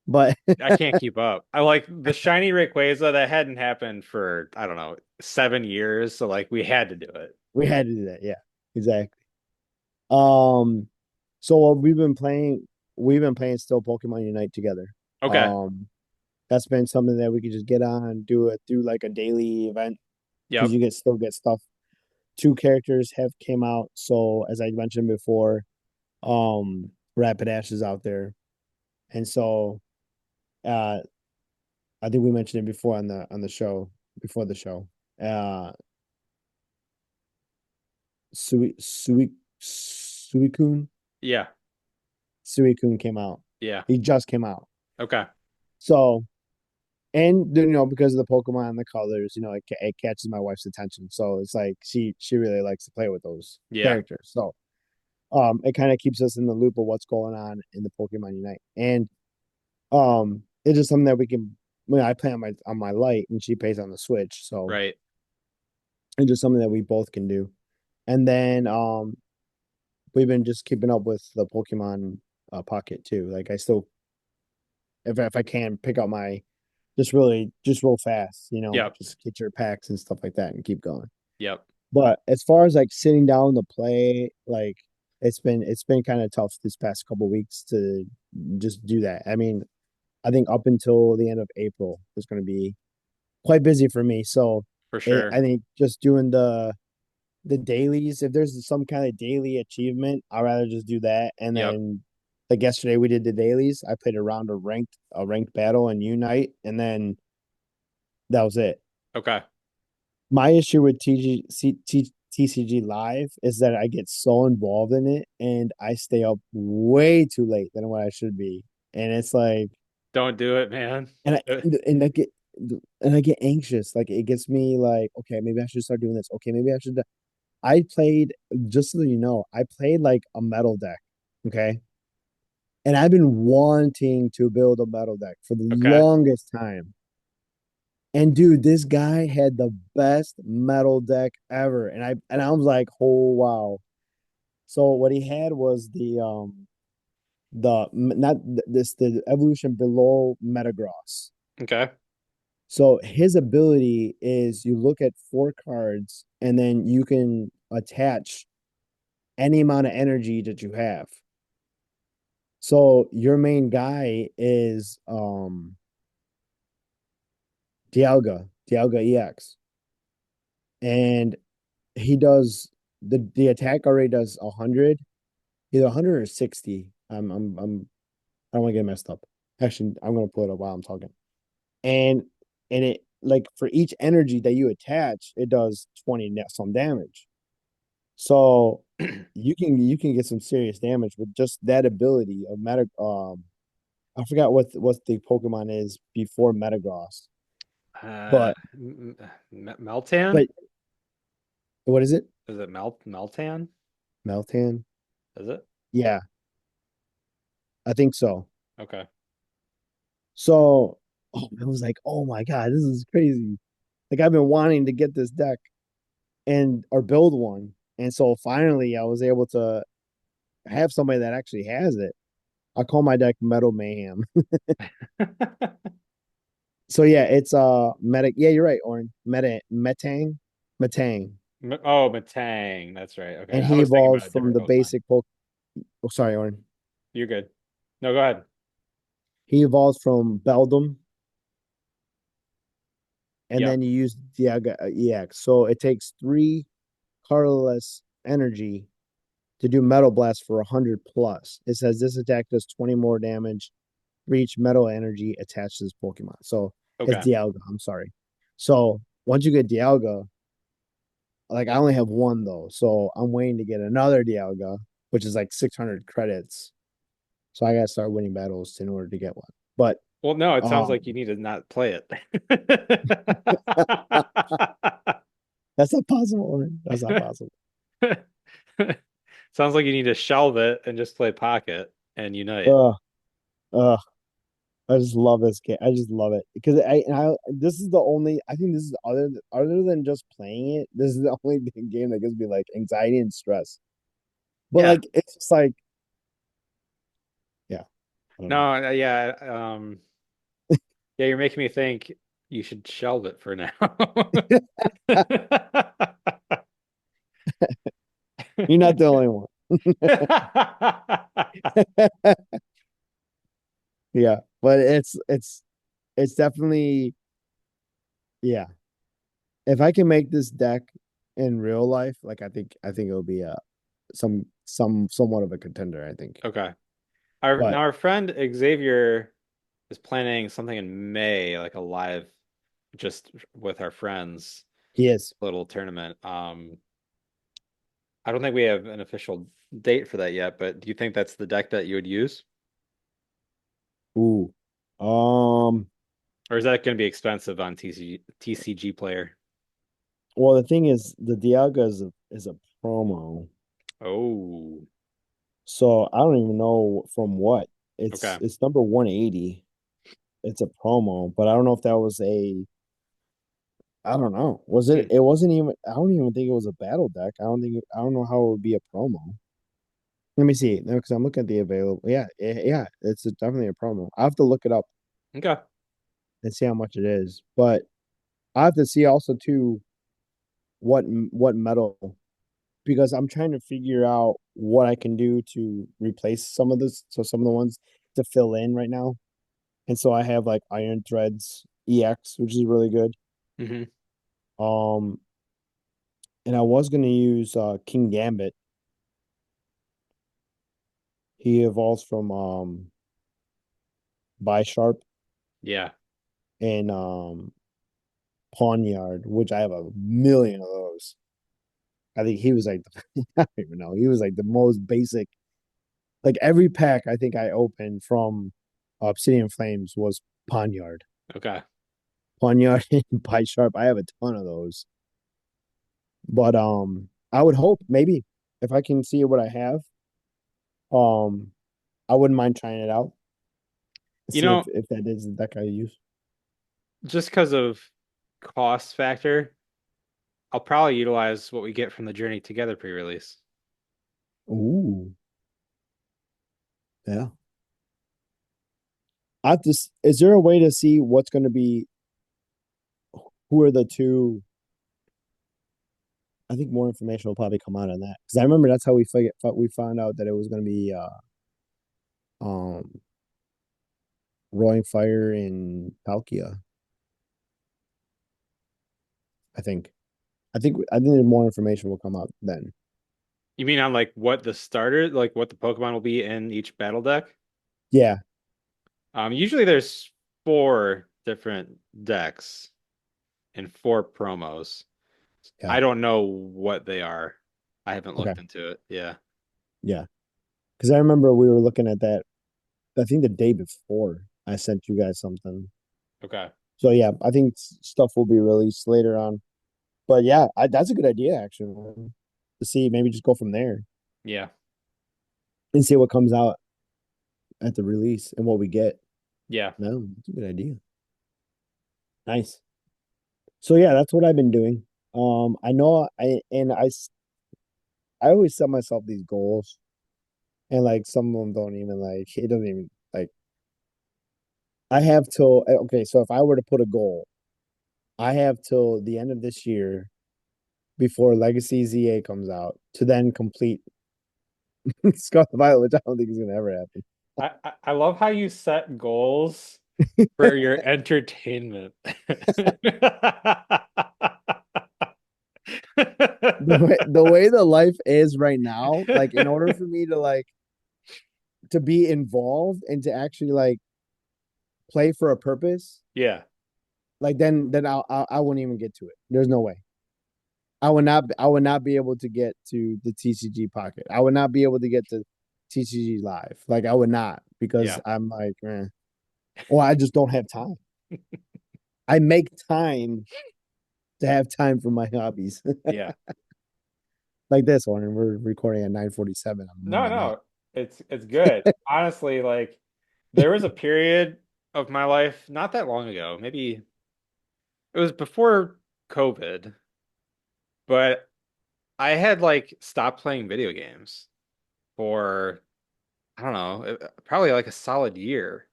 But I can't keep up. I like the shiny Rayquaza that hadn't happened for I don't know 7 years, so like we had to do it. we had to do that. Yeah, exactly. Um, so we've been playing still Pokemon Unite together. Okay. Um, that's been something that we could just get on, do it through like a daily event because Yep. you get still get stuff. Two characters have came out. So as I mentioned before, Rapidash is out there. And so uh I think we mentioned it before on the show, before the show. Uh Suicune Yeah. Suicune came out. Yeah. He just came out. Okay. So and because of the Pokemon and the colors, it catches my wife's attention. So it's like she really likes to play with those Yeah. characters. So it kind of keeps us in the loop of what's going on in the Pokemon Unite. And it's just something that we can when I play on my light and she plays on the Switch. So Right. it's just something that we both can do. And then we've been just keeping up with the Pokemon Pocket too. Like I still if I can pick up my just real fast, Yep. just get your packs and stuff like that and keep going. Yep. But as far as like sitting down to play, like it's been kind of tough this past couple weeks to just do that. I mean, I think up until the end of April is going to be quite busy for me. So For sure. I think just doing the dailies, if there's some kind of daily achievement, I'd rather just do that. And Yep. then like yesterday we did the dailies. I played a round of a ranked battle and Unite, and then that was it. Okay. My issue with TCG Live is that I get so involved in it and I stay up way too late than what I should be. And it's like, Don't do it, man. and I and I get and I get anxious. Like it gets me like, okay, maybe I should start doing this. Okay, maybe I should. I played just so you know, I played like a metal deck. Okay, and I've been wanting to build a metal deck for the Okay. longest time. And dude, this guy had the best metal deck ever. And I was like, oh wow. So what he had was not this the evolution below Metagross. Okay. So his ability is you look at four cards and then you can attach any amount of energy that you have. So your main guy is Dialga EX. And he does the attack already does 100, either 100 or 60. I don't want to get messed up. Actually, I'm gonna pull it up while I'm talking. And it like for each energy that you attach, it does 20 net some damage. So you can get some serious damage with just that ability of meta. I forgot what the Pokemon is before Metagross, Uh, but Meltan? but what is it? Is it Meltan? Meltan? Is it? Yeah, I think so. Okay. So I was like, oh my god, this is crazy. Like I've been wanting to get this deck and or build one, and so finally I was able to have somebody that actually has it. I call my deck Metal Mayhem. So yeah, it's meta. Yeah, you're right, Oren. Metang, Oh, Matang. That's right. Okay. and I he was thinking evolves about a from different the Pokemon. basic poke. Oh, sorry, Oren. You're good. No, go ahead. He evolves from Beldum, and Yep. then you use Dialga EX. So it takes three colorless energy to do Metal Blast for 100 plus. It says this attack does 20 more damage for each metal energy attached to this Pokemon. So it's Okay. Dialga. I'm sorry. So once you get Dialga, like I only have one though, so I'm waiting to get another Dialga, which is like 600 credits. So I gotta start winning battles in order to get one. But Well, no, it sounds um, like you need to not play it. that's not possible. That's not possible. Sounds like you need to shelve it and just play Pocket and Unite. Ugh, ugh. I just love this game. I just love it because I this is the only I think this is other than just playing it. This is the only game that gives me like anxiety and stress. But Yeah. like it's just like yeah, I don't know. No, yeah. Yeah, you're making me think you should shelve it for now. You're not the only one. Yeah, but it's definitely yeah. If I can make this deck in real life, like I think it'll be somewhat of a contender, I think. Okay. Our But now our friend Xavier is planning something in May, like a live just with our friends he is. little tournament. I don't think we have an official date for that yet, but do you think that's the deck that you would use? Ooh. Um, Or is that going to be expensive on TCG player? well the thing is the Dialga is a promo. Oh, So I don't even know from what. It's okay. it's number 180. It's a promo, but I don't know if that was a I don't know. Was it? Hmm. It wasn't even. I don't even think it was a battle deck. I don't think. I don't know how it would be a promo. Let me see. No, because I'm looking at the available. Yeah, yeah. Definitely a promo. I have to look it up Okay. and see how much it is. But I have to see also too what metal because I'm trying to figure out what I can do to replace some of this. So some of the ones to fill in right now. And so I have like Iron Threads EX, which is really good. Hmm. Um, and I was gonna use King Gambit. He evolves from Bisharp Yeah. and Pawnyard, which I have a million of those. I think he was like I don't even know. He was like the most basic. Like every pack I think I opened from Obsidian Flames was Pawnyard. Okay. Pawnyard and Bisharp. I have a ton of those. But I would hope maybe if I can see what I have, um I wouldn't mind trying it out. You See know, if that is the deck I use. just because of cost factor, I'll probably utilize what we get from the Journey Together pre-release. Ooh, yeah. I have to. Is there a way to see what's going to be? Who are the two? I think more information will probably come out on that because I remember that's how we found out that it was going to be um Roaring Fire in Palkia. I think. I think more information will come out then. You mean on like what the starter, like what the Pokemon will be in each battle deck? Yeah. Usually there's four different decks and four promos. Yeah. I don't know what they are. I haven't Okay. looked into it. Yeah. Yeah. Because I remember we were looking at that. I think the day before I sent you guys something. Okay. So yeah, I think stuff will be released later on. But yeah, that's a good idea actually. Man. To see maybe just go from there Yeah. and see what comes out at the release and what we get. Yeah. No, that's a good idea. Nice. So yeah, that's what I've been doing. I know I always set myself these goals, and like some of them don't even like it doesn't even like I have till okay. So if I were to put a goal, I have till the end of this year before Legacy ZA comes out to then complete Scarlet Violet, which I don't think is gonna ever happen. I love how you set goals for your entertainment. The way the life is right now, like in order for me to to be involved and to actually play for a purpose, Yeah, like then I wouldn't even get to it. There's no way. I would not be able to get to the TCG Pocket. I would not be able to get to TCG Live. Like I would not because yeah, I'm like, or I just don't have time. I make time to have time for my hobbies. yeah. Like this one, and we're recording at 9:47 on No, Monday night. no, it's good. Honestly, like there was a period of my life not that long ago, maybe it was before COVID, but I had like stopped playing video games for I don't know, probably like a solid year.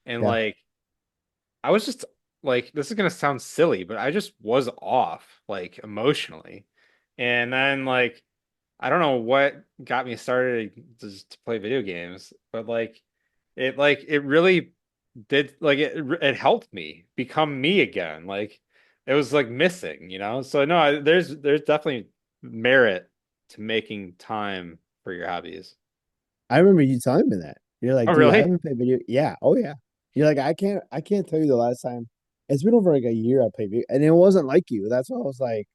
And Yeah. like I was just like this is gonna sound silly, but I just was off like emotionally. And then like I don't know what got me started to play video games, but like it really did like it helped me become me again. Like it was like missing, you know? So no, there's definitely merit to making time for your hobbies. I remember you telling me that. You're like, Oh, dude, I really? haven't played video. Yeah. Oh yeah. You're like, I can't tell you the last time. It's been over like a year I played video, and it wasn't like you. That's why I was like,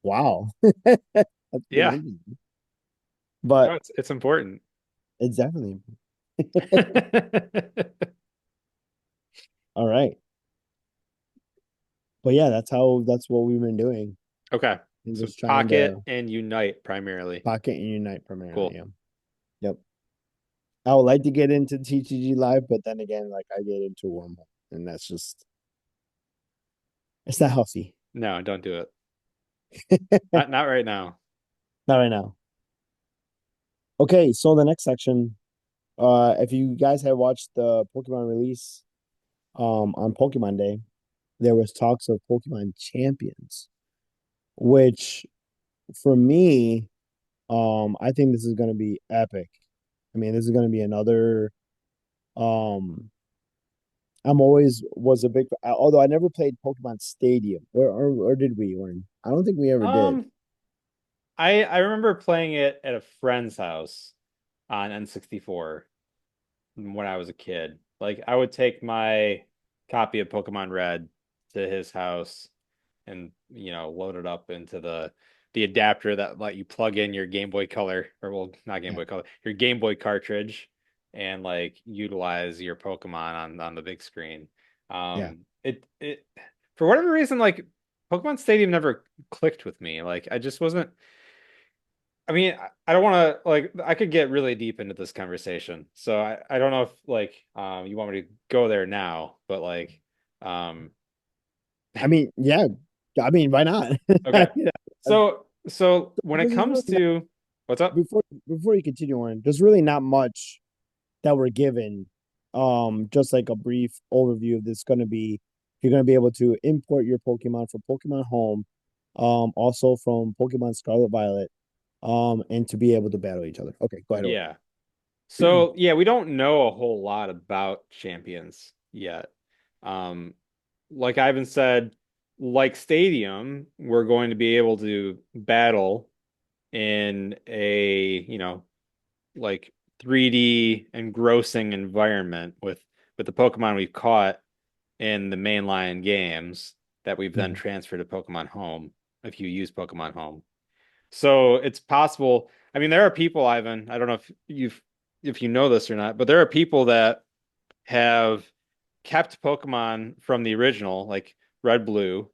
wow, that's pretty Yeah. interesting. No, But it's important. it's definitely all right. But yeah, that's what we've been doing, Okay. and So just trying Pocket to and Unite primarily. pocket and unite primarily. Cool. Yeah. Yep. I would like to get into TTG Live, but then again, like I get into wormhole, and that's just it's not healthy. No, don't do it. Not Not right now. right now. Okay, so the next section, if you guys have watched the Pokemon release on Pokemon Day, there was talks of Pokemon Champions, which for me, I think this is gonna be epic. I mean, this is gonna be another um I'm always was a big although I never played Pokemon Stadium. Or did we, Oren? I don't think we ever did. Um, I remember playing it at a friend's house on N64 when I was a kid. Like I would take my copy of Pokemon Red to his house and load it up into the adapter that let you plug in your Game Boy Color or well not Game Yeah. Boy Color, your Game Boy cartridge and like utilize your Pokemon on the big screen. Yeah. It for whatever reason like Pokemon Stadium never clicked with me. Like I just wasn't I mean, I don't want to like I could get really deep into this conversation. So I don't know if like you want me to go there now, but like um I mean, yeah. I mean, why not? okay. Yeah. So when it Because there's comes really to what's up? before you continue on, there's really not much that we're given. Just like a brief overview of this gonna be you're gonna be able to import your Pokemon from Pokemon Home, also from Pokemon Scarlet Violet, and to be able to battle each other. Okay, go ahead, Oren. Yeah. So yeah, we don't know a whole lot about champions yet. Um, like Ivan said, like Stadium, we're going to be able to battle in a, like 3D engrossing environment with the Pokemon we've caught in the mainline games that we've then Mhm. transferred to Pokemon Home if you use Pokemon Home. So it's possible. I mean, there are people, Ivan, I don't know if you know this or not, but there are people that have kept Pokemon from the original, like red, blue,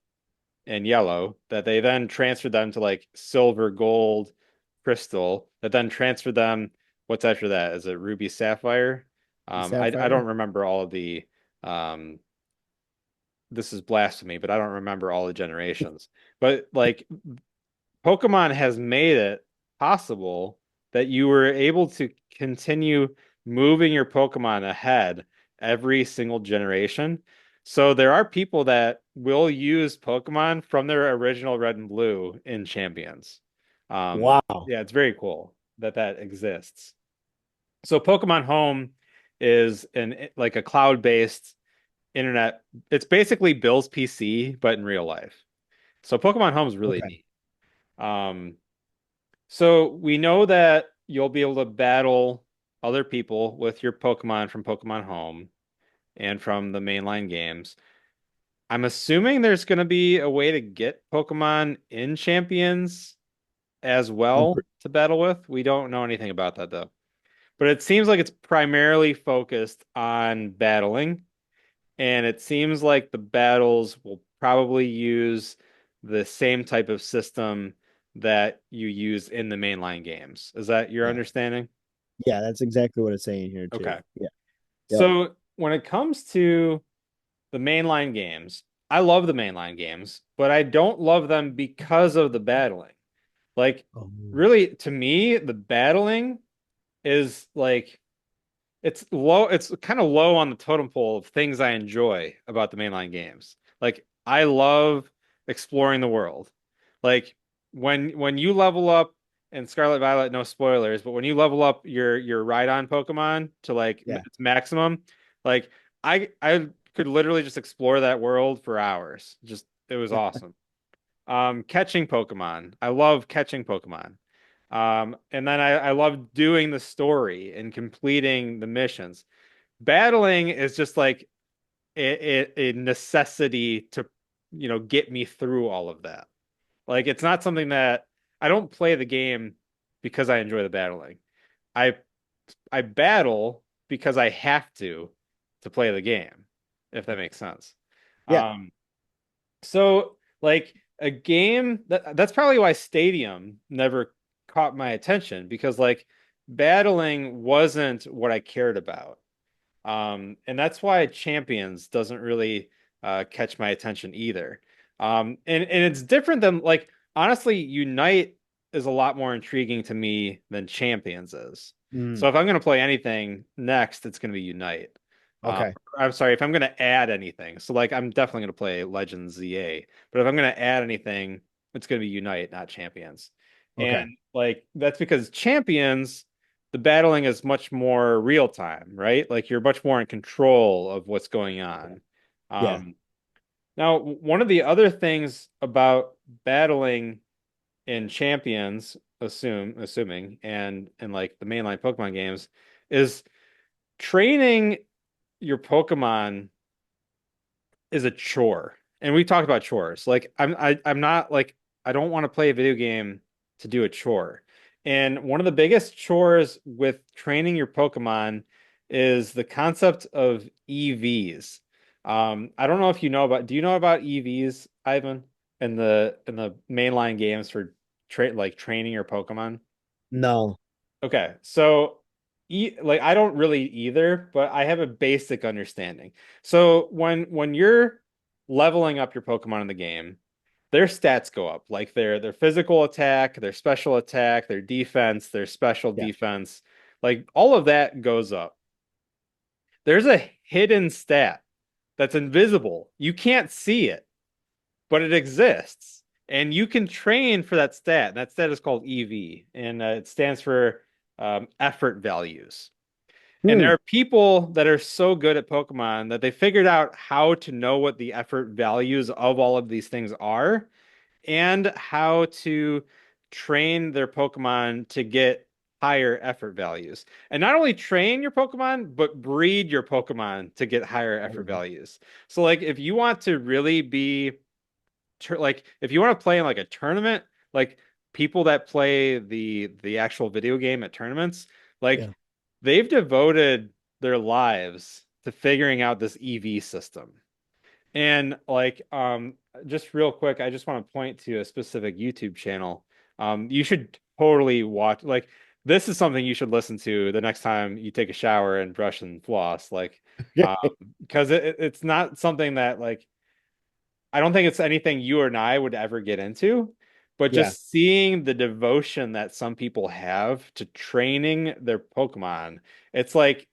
and yellow, that they then transferred them to like silver, gold, crystal, that then transferred them. What's after that? Is it ruby, sapphire? I Sapphire. don't remember all of the um this is blasphemy, but I don't remember all the generations. But like Pokemon has made it possible that you were able to continue moving your Pokemon ahead every single generation. So there are people that will use Pokemon from their original Red and Blue in Champions. Wow. Yeah, it's very cool. that exists. So Pokemon Home is like a cloud-based internet. It's basically Bill's PC, but in real life. So Pokemon Home is really Okay. neat. So we know that you'll be able to battle other people with your Pokemon from Pokemon Home and from the mainline games. I'm assuming there's going to be a way to get Pokemon in Champions as I'm well pre- to battle with. We don't know anything about that though. But it seems like it's primarily focused on battling, and it seems like the battles will probably use the same type of system that you use in the mainline games. Is that your yeah. understanding? Yeah, that's exactly what it's saying here too. Okay. Yeah. Yep. So when it comes to the mainline games, I love the mainline games, but I don't love them because of the battling. Like, Oh, really, to me, the battling is like it's low, it's kind of low on the totem pole of things I enjoy about the mainline games. Like, I love exploring the world. Like when you level up in Scarlet Violet, no spoilers, but when you level up your Rhydon Pokemon to like yeah. its maximum, like I could literally just explore that world for hours. Just it was awesome. Catching Pokemon. I love catching Pokemon. And then I love doing the story and completing the missions. Battling is just like a necessity to, get me through all of that. Like it's not something that I don't play the game because I enjoy the battling. I I battle because I have to play the game, if that makes sense. Yeah. Um, so like a game that's probably why Stadium never caught my attention because like battling wasn't what I cared about. And that's why Champions doesn't really catch my attention either. And it's different than like honestly, Unite is a lot more intriguing to me than Champions is. Mm, So if I'm going to play anything next, it's going to be Unite. Um, okay. I'm sorry, if I'm going to add anything. So like I'm definitely going to play Legends ZA, but if I'm going to add anything, it's going to be Unite, not Champions. Okay. And like that's because Champions the battling is much more real time, right? Like you're much more in control of what's going on. Yeah. Um, Now, one of the other things about battling in Champions, assuming, and like the mainline Pokemon games, is training your Pokemon is a chore. And we talked about chores. Like I'm not like I don't want to play a video game to do a chore. And one of the biggest chores with training your Pokemon is the concept of EVs. I don't know if you know about, do you know about EVs, Ivan, in the mainline games for training your Pokemon? No. Okay, so like I don't really either, but I have a basic understanding. So when you're leveling up your Pokemon in the game, their stats go up, like their physical attack, their special attack, their defense, their special Yeah. defense, like all of that goes up. There's a hidden stat that's invisible. You can't see it, but it exists. And you can train for that stat. That stat is called EV, and it stands for effort values. And Hmm. there are people that are so good at Pokemon that they figured out how to know what the effort values of all of these things are and how to train their Pokemon to get higher effort values. And not only train your Pokemon, but breed your Pokemon to get higher effort values. So, like, if you want to really be like if you want to play in like a tournament, like people that play the actual video game at tournaments, like Yeah. they've devoted their lives to figuring out this EV system. And like just real quick, I just want to point to a specific YouTube channel. You should totally watch like this is something you should listen to the next time you take a shower and brush and floss like um because it's not something that like I don't think it's anything you and I would ever get into, but Yeah. just seeing the devotion that some people have to training their Pokemon, it's like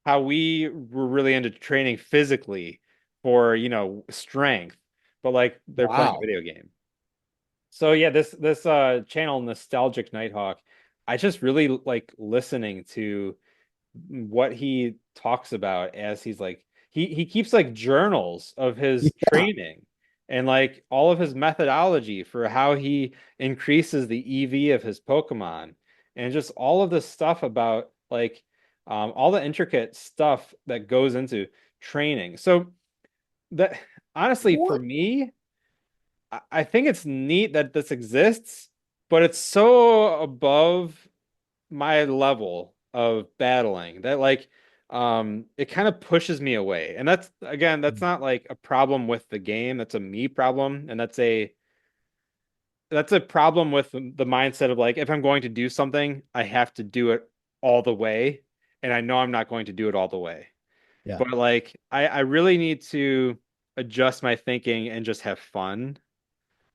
how we were really into training physically for, strength, but like they're playing a Wow. video game. So yeah, this channel Nostalgic Nighthawk, I just really like listening to what he talks about as he's like he keeps like journals of his Yeah. training and like all of his methodology for how he increases the EV of his Pokemon and just all of this stuff about like all the intricate stuff that goes into training. So that honestly for What? me, I think it's neat that this exists, but it's so above my level of battling that like it kind of pushes me away. And that's again, that's not like a problem with the game, that's a me problem, and that's a problem with the mindset of like if I'm going to do something, I have to do it all the way, and I know I'm not going to do it all the way. Yeah. But like I really need to adjust my thinking and just have fun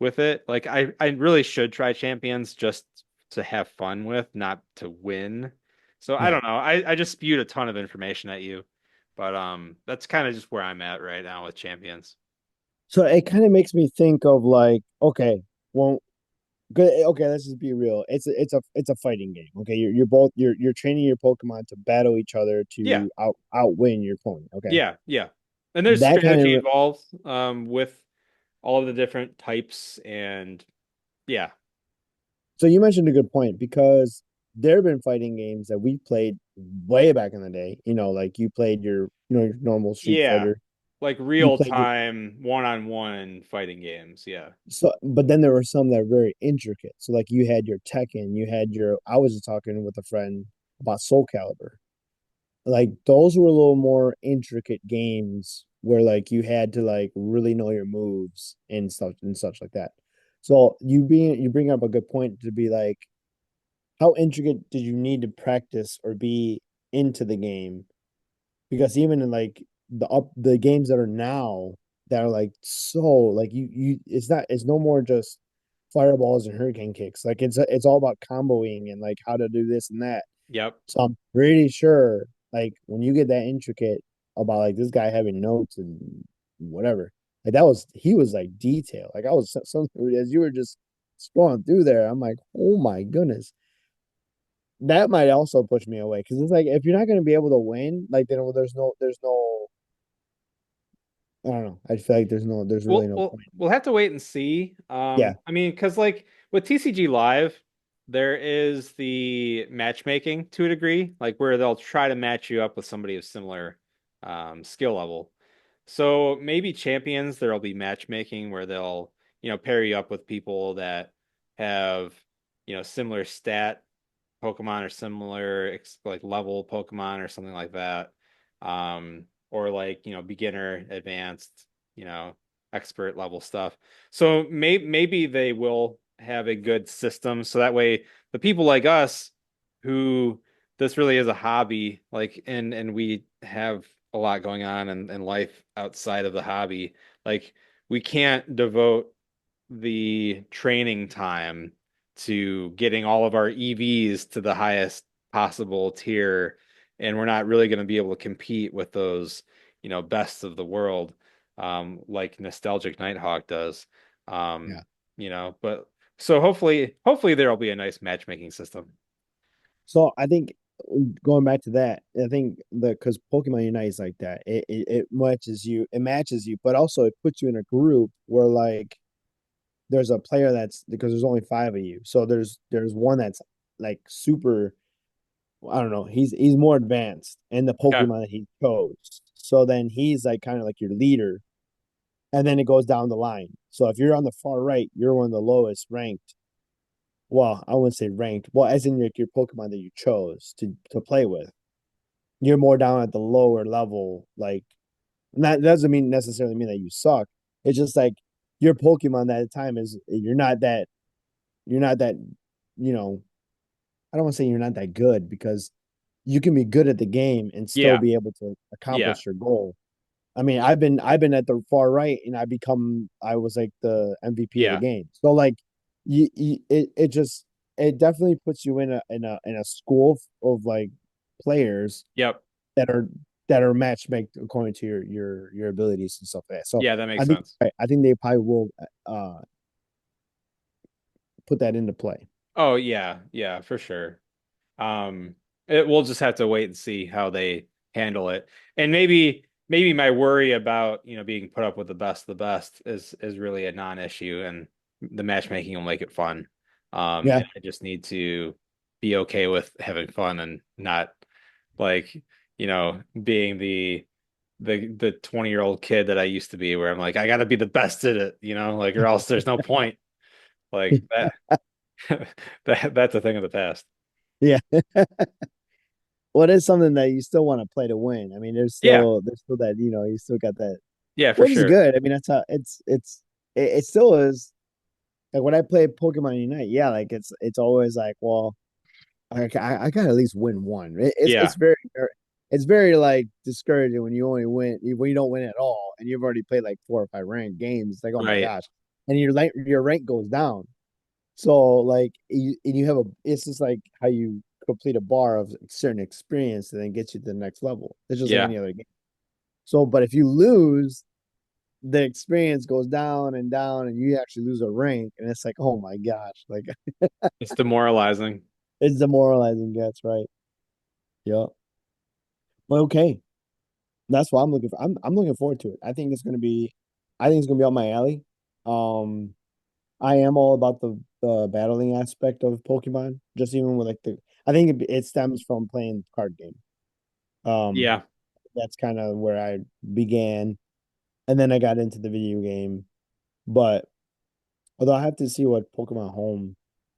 with it. Like I really should try Champions just to have fun with, not to win. So I Yeah. don't know. I just spewed a ton of information at you. But that's kind of just where I'm at right now with Champions. So it kind of makes me think of like, okay, well, good. Okay, let's just be real. It's a fighting game. Okay, you're training your Pokemon to battle each other Yeah. to outwin your opponent. Okay, Yeah, yeah. And there's that kind strategy of involved with all of the different types and yeah. so you mentioned a good point because there have been fighting games that we played way back in the day. Like you played your normal Street Yeah. Fighter. Like You real played your time one-on-one fighting games. Yeah. so, but then there were some that were very intricate. So like you had your Tekken, you had your. I was just talking with a friend about Soul Calibur. Like those were a little more intricate games where like you had to like really know your moves and such like that. So you bring up a good point to be like, how intricate did you need to practice or be into the game? Because even in like the games that are now that are like so like you it's no more just fireballs and hurricane kicks. Like it's all about comboing and like how to do this and that. Yep. So I'm pretty sure, like, when you get that intricate about like this guy having notes and whatever, like he was like detailed. Like I was as you were just scrolling through there, I'm like, oh my goodness, that might also push me away because it's like if you're not going to be able to win, like then there's no, I don't know. I feel like there's really We'll no we'll point. we'll have to wait and see. Yeah, I mean, because like with TCG Live, there is the matchmaking to a degree, like where they'll try to match you up with somebody of similar skill level. So maybe Champions, there'll be matchmaking where they'll, pair you up with people that have, similar stat Pokemon or similar like level Pokemon or something like that. Or like, beginner, advanced, you know, expert level stuff. So maybe they will have a good system so that way the people like us who this really is a hobby, like and we have a lot going on in life outside of the hobby, like we can't devote the training time to getting all of our EVs to the highest possible tier, and we're not really going to be able to compete with those, best of the world, like Nostalgic Nighthawk does. yeah. Um, but so hopefully there'll be a nice matchmaking system. So I think going back to that, I think because Pokemon Unite is like that. It matches you, but also it puts you in a group where like there's a player that's because there's only five of you. So there's one that's like super. I don't know. He's more advanced in the Okay. Pokemon that he chose. So then he's like kind of like your leader, and then it goes down the line. So if you're on the far right, you're one of the lowest ranked. Well, I wouldn't say ranked. Well, as in your Pokemon that you chose to play with. You're more down at the lower level. Like that doesn't mean necessarily mean that you suck. It's just like your Pokemon at the time is you're not that you know I don't want to say you're not that good because you can be good at the game and still Yeah. be able to Yeah. accomplish your goal. I mean, I've been at the far right and I was like the MVP of the Yeah. game. So like it just it definitely puts you in a school of like players Yep. that are that are match made according to your abilities and stuff like that. So Yeah, that I makes think sense. I think they probably will uh put that into play. Oh yeah, yeah, for sure. Um, we'll just have to wait and see how they handle it. And maybe my worry about, being put up with the best is really a non-issue, and the matchmaking will make it fun. Yeah. And I just need to be okay with having fun and not like, being the 20-year-old kid that I used to be, where I'm like, I gotta be the best at it, like, or else there's no point. Like that that's a thing of the past. Yeah. Well, it is something that you still want to play to win. I mean, Yeah, there's still that, you still got that, yeah, for which is sure. good. I mean, that's how it still is like when I play Pokemon Unite, yeah, like it's always like, well, I gotta at least win one. Yeah, It's very like discouraging when you only win when you don't win at all, and you've already played like 4 or 5 ranked games. It's like, oh my right. gosh, and your rank goes down. So like you have a it's just like how you complete a bar of certain experience and then get you to the next level. It's just like Yeah. any other game. So, but if you lose, the experience goes down and down, and you actually lose a rank, and it's like, oh my gosh, like It's demoralizing. it's demoralizing. That's right. Yeah. But okay, that's what I'm looking for. I'm looking forward to it. I think it's gonna be up my alley. Um, I am all about the battling aspect of Pokemon. Just even with like I think it stems from playing the card game. Um, Yeah. that's kind of where I began, and then I got into the video game. But although I have to see what Pokemon Home,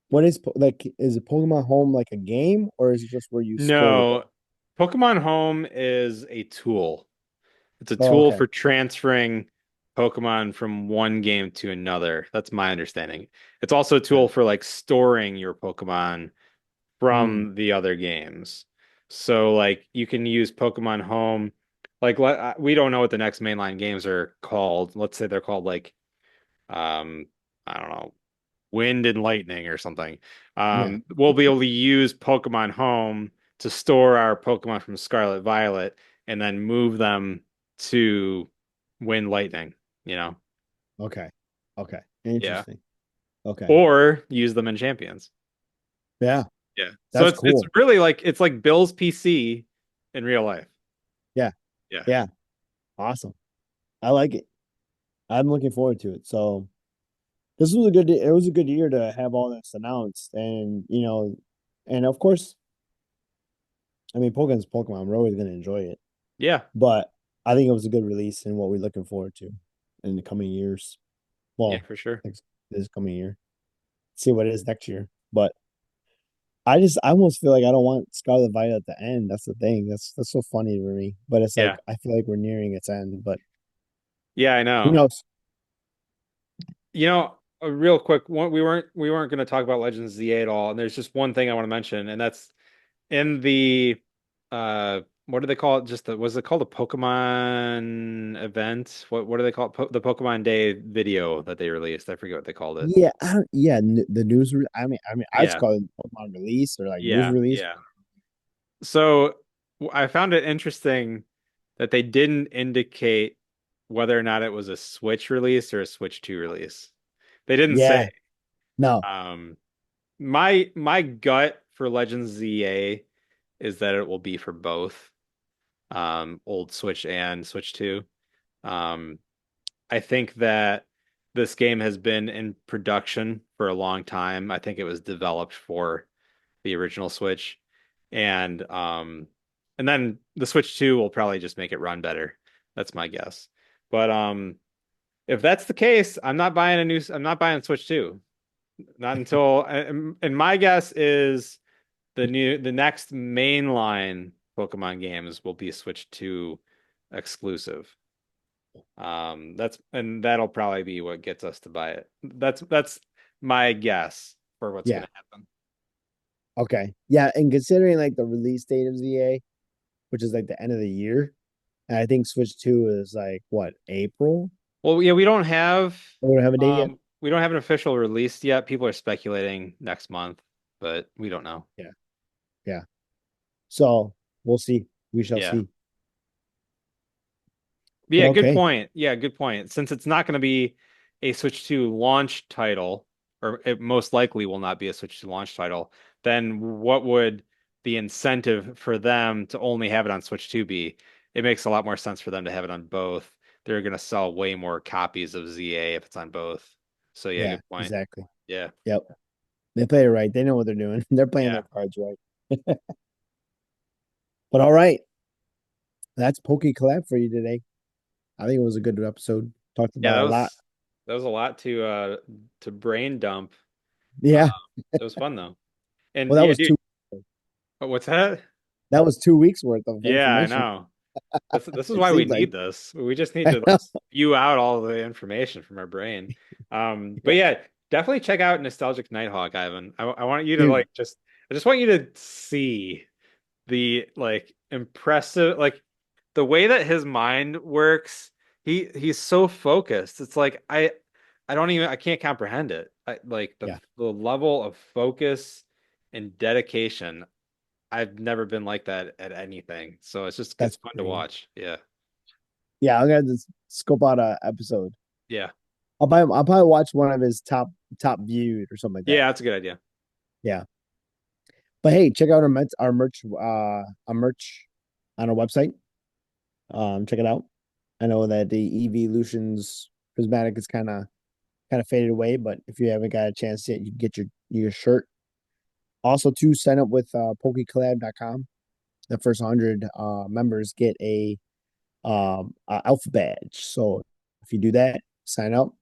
what is like, is it Pokemon Home like a game or is it just where you store your Pokemon? No, Pokemon Home is a tool. It's a Oh, tool okay. for transferring Pokemon from one game to another. That's my understanding. It's also a Okay. tool for like storing your Pokemon Hmm. from the other games. So like you can use Pokemon Home. Like we don't know what the next mainline games are called. Let's say they're called like um I don't know, Wind and Lightning or something. Yeah. We'll be able to use Pokemon Home to store our Pokemon from Scarlet Violet and then move them to Wind Lightning, you know? Okay. Okay. Yeah. Interesting. Okay. Or use them in Champions. Yeah. Yeah. So That's it's cool. really like it's like Bill's PC in real life. Yeah. Yeah. Yeah. Awesome. I like it. I'm looking forward to it. So it was a good year to have all this announced and and of course, I mean Pokemon's Pokemon. We're always gonna enjoy it. Yeah. But I think it was a good release and what we're looking forward to in the coming years. Yeah, Well, for sure. this coming year. See what it is next year. But I almost feel like I don't want Scarlet Violet to end. That's the thing. That's so funny for me. But it's like Yeah. I feel like we're nearing its end. But Yeah, I who know. knows? Real quick, we weren't going to talk about Legends ZA at all, and there's just one thing I want to mention, and that's in the what do they call it? Was it called a Pokemon event? What do they call it? The Pokemon Day video that they released. I forget what they called it. Yeah, the news. I'd Yeah, call it Pokemon release or like news yeah, release. yeah. So I found it interesting that they didn't indicate whether or not it was a Switch release or a Switch 2 release. They didn't say. Yeah, no, Um, my gut for Legends ZA is that it will be for both old Switch and Switch 2. Um, I think that this game has been in production for a long time. I think it was developed for the original Switch, and and then the Switch 2 will probably just make it run better. That's my guess. But if that's the case, I'm not buying Switch 2. Not until and my guess is the next mainline Pokemon games will be Switch 2 exclusive. That'll probably be what gets us to buy it. That's my guess for what's yeah, gonna happen. okay, yeah. And considering like the release date of ZA, which is like the end of the year, and I think Switch Two is like what April. Well, yeah, We don't have a date yet. we don't have an official release yet. People are speculating next month, but we don't know. Yeah, yeah. So we'll see. We shall Yeah. see. But But yeah, good okay. point. Yeah, good point. Since it's not going to be a Switch 2 launch title, or it most likely will not be a Switch 2 launch title, then what would the incentive for them to only have it on Switch 2B, it makes a lot more sense for them to have it on both. They're gonna sell way more copies of ZA if it's on both. So yeah, Yeah, good point. exactly. Yeah. Yep. They play it right. They know what they're doing. They're playing Yeah. their cards right. But all right, that's Poke Collab for you today. I think it was a good episode. Talked Yeah, about a lot. that was a lot to brain dump. Uh, Yeah. it was fun though. And Well, that yeah, was dude, two. what's that? 2 weeks worth of Yeah, I information. know. This is It why we seems like. need this. We just need to like spew out all the information from our brain. But Yeah, yeah, definitely check out Nostalgic Nighthawk, Ivan. I want you to dude. like just I just want you to see the like impressive like the way that his mind works. He's so focused. It's like I don't even I can't comprehend it. Like Yeah, the level of focus and dedication. I've never been like that at anything. So it's that's fun to great. watch. Yeah. Yeah, I'm gonna just scope out a episode. Yeah. I'll probably watch one of his top viewed or something like that. Yeah, that's a good idea. Yeah. But hey, check out our merch on our website. Check it out. I know that the Evolutions prismatic is kind of faded away, but if you haven't got a chance yet, you can get your shirt. Also, to sign up with PokeyCollab.com. The first 100 members get a alpha badge. So if you do that, sign up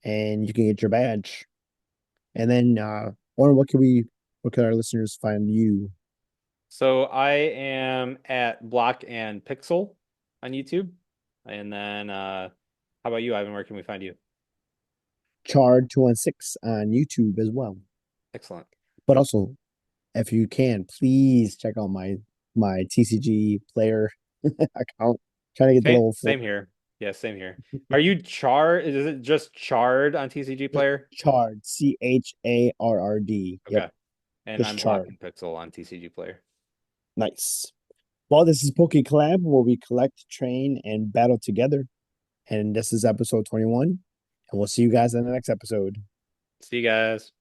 and you can get your badge. And then, Oren, what can our listeners find you? So I am at Block and Pixel on YouTube. And then how about you, Ivan? Where can we find you? Chard 216 on YouTube as well. Excellent. But also, if you can, please check out my TCG player account. Trying to get the Same level 4. same here. Yeah, same here. Are you Char? Is it just Charred on TCG Just Player? Chard, CHARRD. Yep, Okay. And just I'm Block Chard. and Pixel on TCG Player. Nice. Well, this is Poke Collab where we collect, train, and battle together. And this is episode 21. And we'll see you guys in the next episode. See you guys.